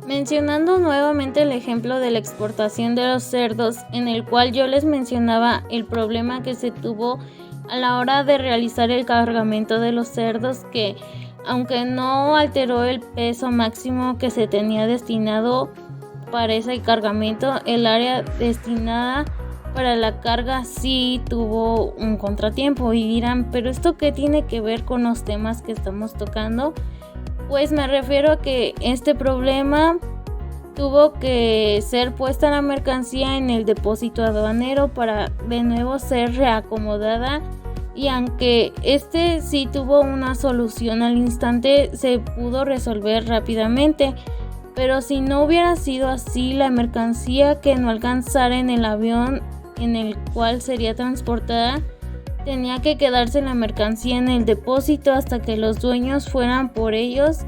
Mencionando nuevamente el ejemplo de la exportación de los cerdos, en el cual yo les mencionaba el problema que se tuvo a la hora de realizar el cargamento de los cerdos, que aunque no alteró el peso máximo que se tenía destinado para ese cargamento, el área destinada para la carga sí tuvo un contratiempo. Y dirán, ¿pero esto qué tiene que ver con los temas que estamos tocando? Pues me refiero a que este problema tuvo que ser puesta la mercancía en el depósito aduanero para de nuevo ser reacomodada. Y aunque este sí tuvo una solución al instante, se pudo resolver rápidamente. Pero si no hubiera sido así, la mercancía que no alcanzara en el avión en el cual sería transportada, tenía que quedarse la mercancía en el depósito hasta que los dueños fueran por ellos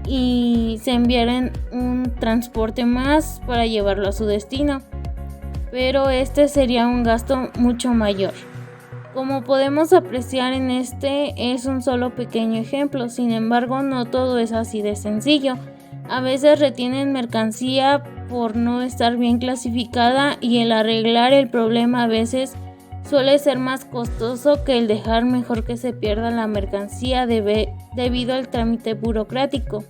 y se enviaran un transporte más para llevarlo a su destino. Pero este sería un gasto mucho mayor. Como podemos apreciar en este es un solo pequeño ejemplo, sin embargo no todo es así de sencillo. A veces retienen mercancía por no estar bien clasificada y el arreglar el problema a veces suele ser más costoso que el dejar mejor que se pierda la mercancía debido al trámite burocrático.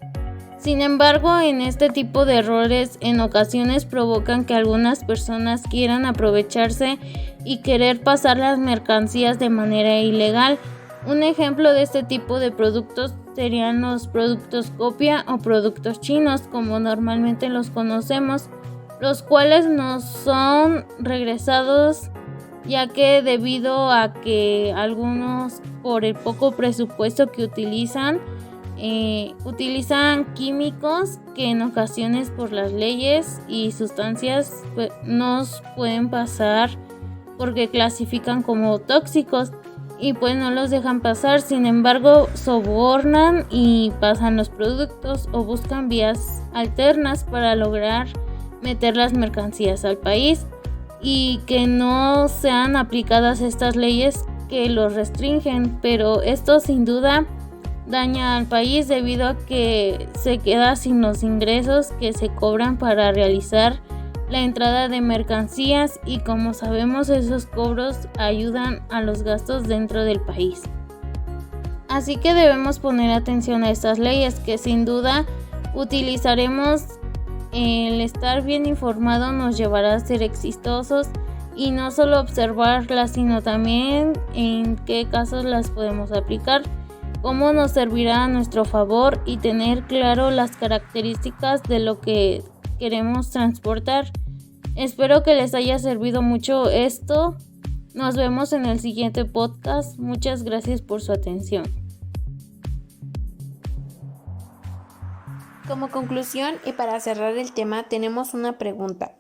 Sin embargo, en este tipo de errores en ocasiones provocan que algunas personas quieran aprovecharse y querer pasar las mercancías de manera ilegal. Un ejemplo de este tipo de productos serían los productos copia o productos chinos, como normalmente los conocemos, los cuales no son regresados, ya que debido a que algunos, por el poco presupuesto que utilizan químicos que en ocasiones por las leyes y sustancias nos pueden pasar porque clasifican como tóxicos y pues no los dejan pasar. Sin embargo, sobornan y pasan los productos o buscan vías alternas para lograr meter las mercancías al país y que no sean aplicadas estas leyes que los restringen, pero esto sin duda daña al país debido a que se queda sin los ingresos que se cobran para realizar la entrada de mercancías y como sabemos esos cobros ayudan a los gastos dentro del país. Así que debemos poner atención a estas leyes que sin duda utilizaremos. El estar bien informado nos llevará a ser exitosos y no solo observarlas sino también en qué casos las podemos aplicar, cómo nos servirá a nuestro favor y tener claro las características de lo que queremos transportar. Espero que les haya servido mucho esto Nos vemos en el siguiente podcast. Muchas gracias por su atención. Como conclusión y para cerrar el tema, tenemos una pregunta.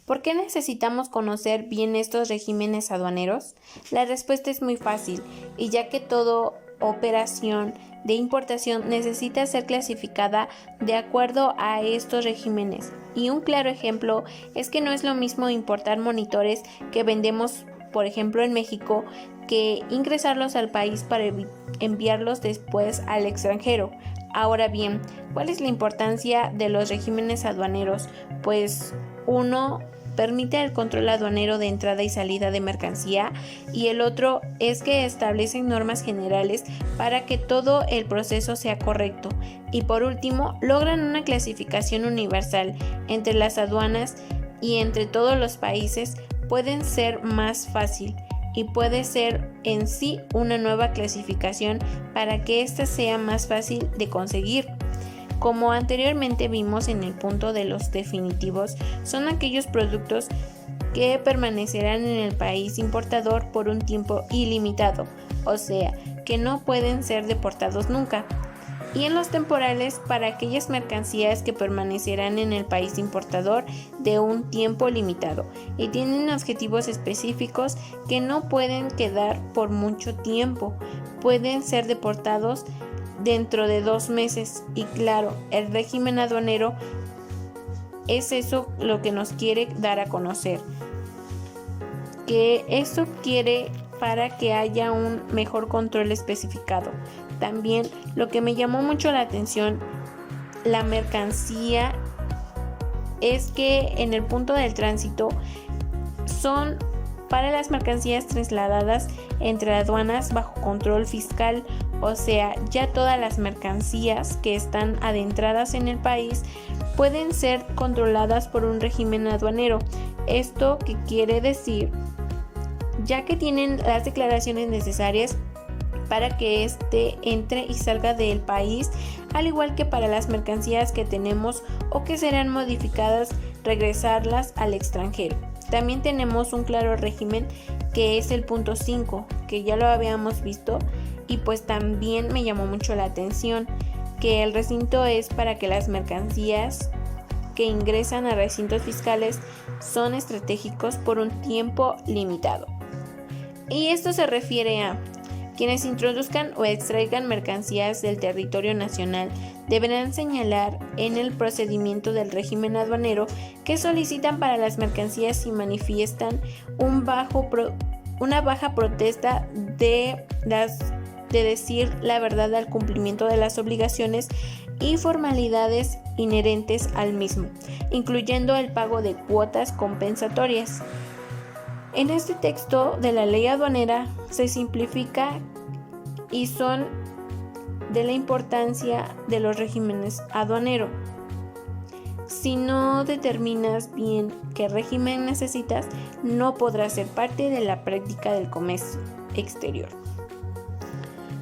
¿Por qué necesitamos conocer bien estos regímenes aduaneros? La respuesta es muy fácil, y ya que toda operación de importación necesita ser clasificada de acuerdo a estos regímenes. Y un claro ejemplo es que no es lo mismo importar monitores que vendemos, por ejemplo, en México, que ingresarlos al país para enviarlos después al extranjero. Ahora bien, ¿cuál es la importancia de los regímenes aduaneros? Pues uno permite el control aduanero de entrada y salida de mercancía, y el otro es que establecen normas generales para que todo el proceso sea correcto, y por último logran una clasificación universal entre las aduanas y entre todos los países. Pueden ser más fácil y puede ser en sí una nueva clasificación para que ésta sea más fácil de conseguir. Como anteriormente vimos en el punto de los definitivos, son aquellos productos que permanecerán en el país importador por un tiempo ilimitado, o sea, que no pueden ser deportados nunca. Y en los temporales, para aquellas mercancías que permanecerán en el país importador de un tiempo limitado y tienen objetivos específicos que no pueden quedar por mucho tiempo, pueden ser deportados dentro de 2 meses. Y claro, el régimen aduanero es eso lo que nos quiere dar a conocer, que esto quiere para que haya un mejor control especificado. También lo que me llamó mucho la atención, la mercancía, es que en el punto del tránsito son para las mercancías trasladadas entre aduanas bajo control fiscal, o sea, ya todas las mercancías que están adentradas en el país pueden ser controladas por un régimen aduanero. Esto que quiere decir, ya que tienen las declaraciones necesarias para que éste entre y salga del país, al igual que para las mercancías que tenemos o que serán modificadas, regresarlas al extranjero. También tenemos un claro régimen que es el punto 5, que ya lo habíamos visto, y pues también me llamó mucho la atención que el recinto es para que las mercancías que ingresan a recintos fiscales son estratégicos por un tiempo limitado. Y esto se refiere a quienes introduzcan o extraigan mercancías del territorio nacional deberán señalar en el procedimiento del régimen aduanero que solicitan para las mercancías y manifiestan una baja protesta de decir la verdad al cumplimiento de las obligaciones y formalidades inherentes al mismo, incluyendo el pago de cuotas compensatorias. En este texto de la ley aduanera se simplifica y son de la importancia de los regímenes aduaneros. Si no determinas bien qué régimen necesitas, no podrás ser parte de la práctica del comercio exterior.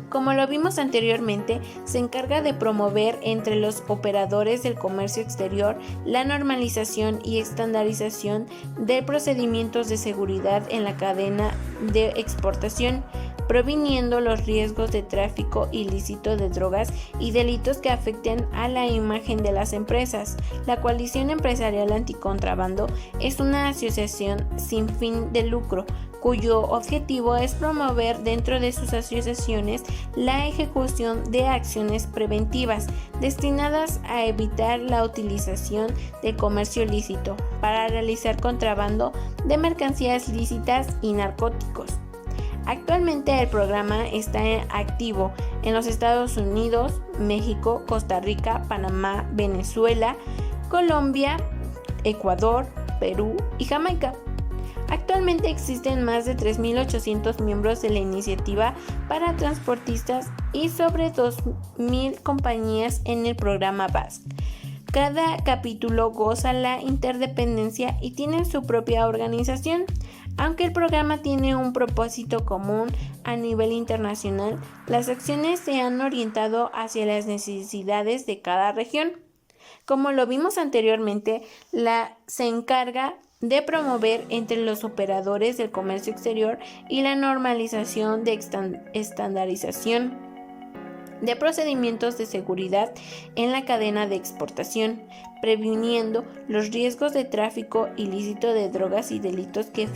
Como lo vimos anteriormente, se encarga de promover entre los operadores del comercio exterior la normalización y estandarización de procedimientos de seguridad en la cadena de exportación, previniendo los riesgos de tráfico ilícito de drogas y delitos que afecten a la imagen de las empresas. La Coalición Empresarial Anticontrabando es una asociación sin fin de lucro, cuyo objetivo es promover dentro de sus asociaciones la ejecución de acciones preventivas destinadas a evitar la utilización de comercio ilícito para realizar contrabando de mercancías lícitas y narcóticos. Actualmente el programa está activo en los Estados Unidos, México, Costa Rica, Panamá, Venezuela, Colombia, Ecuador, Perú y Jamaica. Actualmente existen más de 3.800 miembros de la iniciativa para transportistas y sobre 2.000 compañías en el programa BASC. Cada capítulo goza la interdependencia y tiene su propia organización. Aunque el programa tiene un propósito común a nivel internacional, las acciones se han orientado hacia las necesidades de cada región. Como lo vimos anteriormente, se encarga de promover entre los operadores del comercio exterior y la normalización de estandarización de procedimientos de seguridad en la cadena de exportación, previniendo los riesgos de tráfico ilícito de drogas y delitos que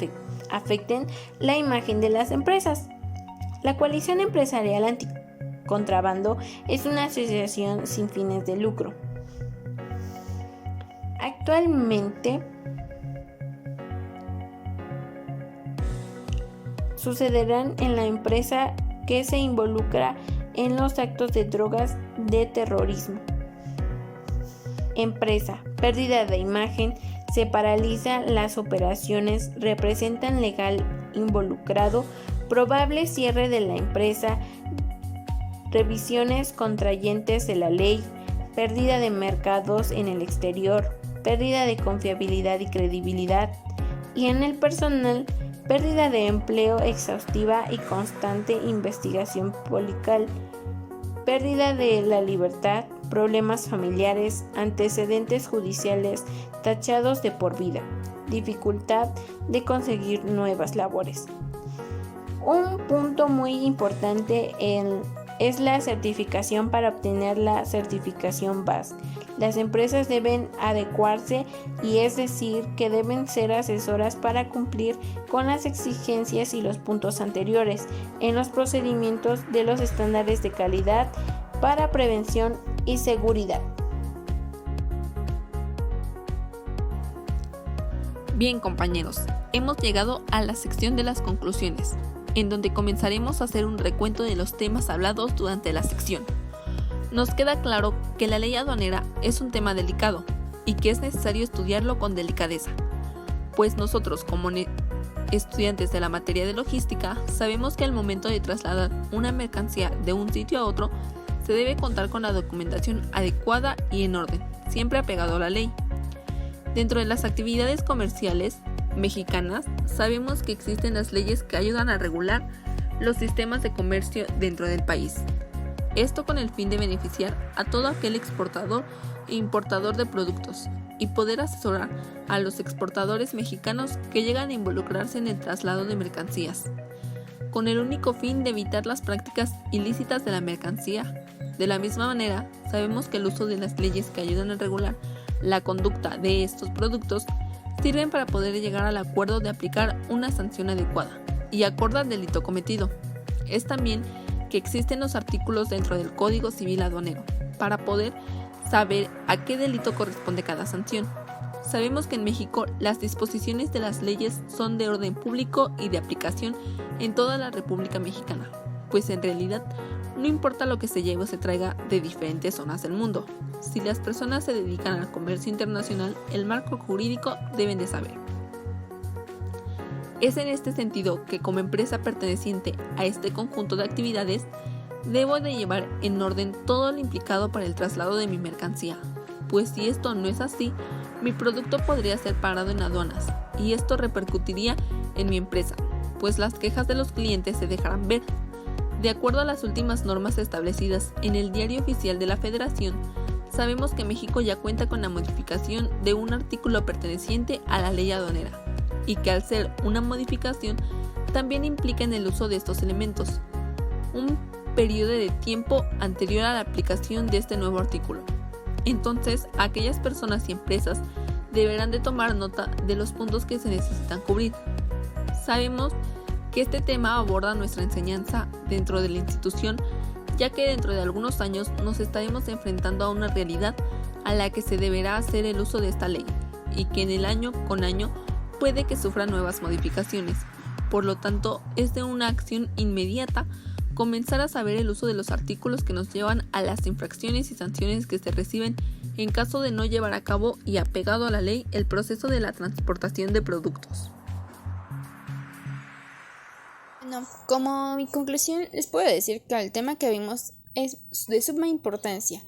afecten la imagen de las empresas. La Coalición Empresarial Anticontrabando es una asociación sin fines de lucro. Actualmente sucederán en la empresa que se involucra en los actos de drogas de terrorismo. Empresa, pérdida de imagen, se paralizan las operaciones, representan legal involucrado, probable cierre de la empresa, revisiones contrayentes de la ley, pérdida de mercados en el exterior, pérdida de confiabilidad y credibilidad, y en el personal, pérdida de empleo exhaustiva y constante investigación policial, pérdida de la libertad, problemas familiares, antecedentes judiciales tachados de por vida, dificultad de conseguir nuevas labores. Un punto muy importante es la certificación. Para obtener la certificación BAS, las empresas deben adecuarse, y es decir, que deben ser asesoras para cumplir con las exigencias y los puntos anteriores en los procedimientos de los estándares de calidad para prevención y seguridad. Bien, compañeros, hemos llegado a la sección de las conclusiones, en donde comenzaremos a hacer un recuento de los temas hablados durante la sección. Nos queda claro que la ley aduanera es un tema delicado y que es necesario estudiarlo con delicadeza, pues nosotros como estudiantes de la materia de logística sabemos que al momento de trasladar una mercancía de un sitio a otro se debe contar con la documentación adecuada y en orden, siempre apegado a la ley. Dentro de las actividades comerciales mexicanas, sabemos que existen las leyes que ayudan a regular los sistemas de comercio dentro del país. Esto con el fin de beneficiar a todo aquel exportador e importador de productos y poder asesorar a los exportadores mexicanos que llegan a involucrarse en el traslado de mercancías, con el único fin de evitar las prácticas ilícitas de la mercancía. De la misma manera, sabemos que el uso de las leyes que ayudan a regular la conducta de estos productos sirven para poder llegar al acuerdo de aplicar una sanción adecuada y acorde al delito cometido. Es también que existen los artículos dentro del Código Civil Aduanero para poder saber a qué delito corresponde cada sanción. Sabemos que en México las disposiciones de las leyes son de orden público y de aplicación en toda la República Mexicana, pues en realidad no importa lo que se lleve o se traiga de diferentes zonas del mundo. Si las personas se dedican al comercio internacional, el marco jurídico deben de saber. Es en este sentido que como empresa perteneciente a este conjunto de actividades, debo de llevar en orden todo lo implicado para el traslado de mi mercancía, pues si esto no es así, mi producto podría ser parado en aduanas y esto repercutiría en mi empresa, pues las quejas de los clientes se dejarán ver. De acuerdo a las últimas normas establecidas en el Diario Oficial de la Federación, sabemos que México ya cuenta con la modificación de un artículo perteneciente a la ley aduanera, y que al ser una modificación también implica en el uso de estos elementos un periodo de tiempo anterior a la aplicación de este nuevo artículo. Entonces, aquellas personas y empresas deberán de tomar nota de los puntos que se necesitan cubrir. Sabemos que este tema aborda nuestra enseñanza dentro de la institución, ya que dentro de algunos años nos estaremos enfrentando a una realidad a la que se deberá hacer el uso de esta ley, y que en el año con año puede que sufra nuevas modificaciones. Por lo tanto, es de una acción inmediata comenzar a saber el uso de los artículos que nos llevan a las infracciones y sanciones que se reciben en caso de no llevar a cabo y apegado a la ley el proceso de la transportación de productos. Bueno, como mi conclusión, les puedo decir que el tema que vimos es de suma importancia,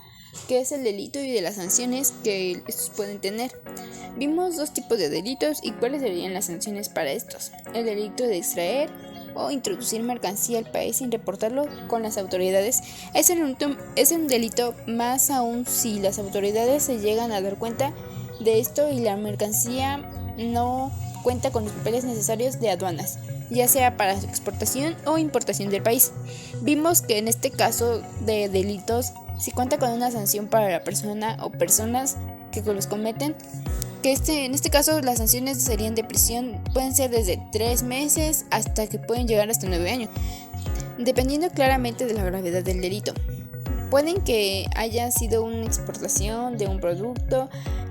que es el delito y de las sanciones que estos pueden tener. Vimos dos tipos de delitos y cuáles serían las sanciones para estos. El delito de extraer o introducir mercancía al país sin reportarlo con las autoridades es un delito, más aún si las autoridades se llegan a dar cuenta de esto y la mercancía no cuenta con los papeles necesarios de aduanas, ya sea para su exportación o importación del país. Vimos que en este caso de delitos si cuenta con una sanción para la persona o personas que los cometen, que en este caso las sanciones serían de prisión, pueden ser desde 3 meses hasta que pueden llegar hasta 9 años, dependiendo claramente de la gravedad del delito. Pueden que haya sido una exportación de un producto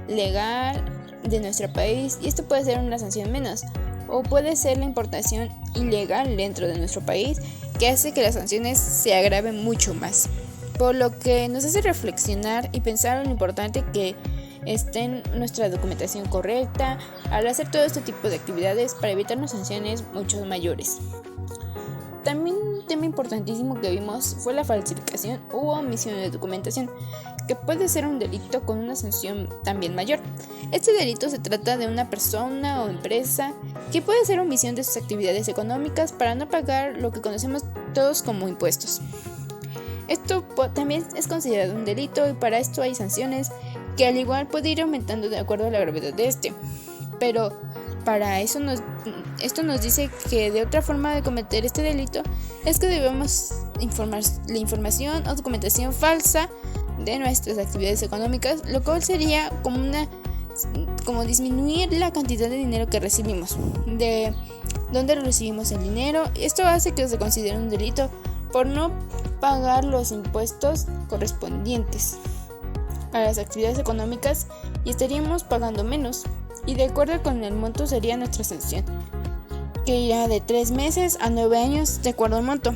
legal de nuestro país y esto puede ser una sanción menos, o puede ser la importación ilegal dentro de nuestro país que hace que las sanciones se agraven mucho más, por lo que nos hace reflexionar y pensar en lo importante que esté en nuestra documentación correcta al hacer todo este tipo de actividades para evitarnos sanciones mucho mayores. También un tema importantísimo que vimos fue la falsificación u omisión de documentación, que puede ser un delito con una sanción también mayor. Este delito se trata de una persona o empresa que puede hacer omisión de sus actividades económicas para no pagar lo que conocemos todos como impuestos. Esto también es considerado un delito y para esto hay sanciones que al igual puede ir aumentando de acuerdo a la gravedad de este. Pero para eso esto nos dice que de otra forma de cometer este delito es que debemos informar la información o documentación falsa de nuestras actividades económicas, lo cual sería como disminuir la cantidad de dinero que recibimos, de dónde recibimos el dinero. Esto hace que se considere un delito por no pagar los impuestos correspondientes a las actividades económicas y estaríamos pagando menos, y de acuerdo con el monto sería nuestra sanción, que irá de 3 meses a 9 años de acuerdo al monto.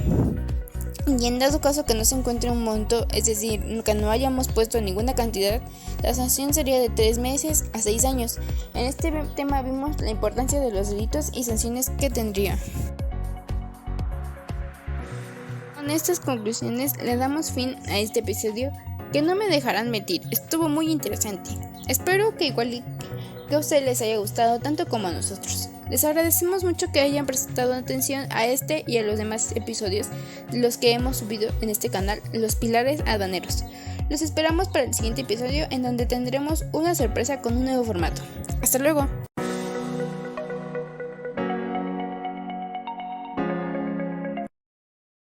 Y en dado caso que no se encuentre un monto, es decir, que no hayamos puesto ninguna cantidad, la sanción sería de 3 meses a 6 años. En este tema vimos la importancia de los delitos y sanciones que tendría. Con estas conclusiones le damos fin a este episodio que no me dejarán mentir, estuvo muy interesante. Espero que igual que a ustedes les haya gustado tanto como a nosotros. Les agradecemos mucho que hayan prestado atención a este y a los demás episodios de los que hemos subido en este canal, Los Pilares Aduaneros. Los esperamos para el siguiente episodio en donde tendremos una sorpresa con un nuevo formato. Hasta luego.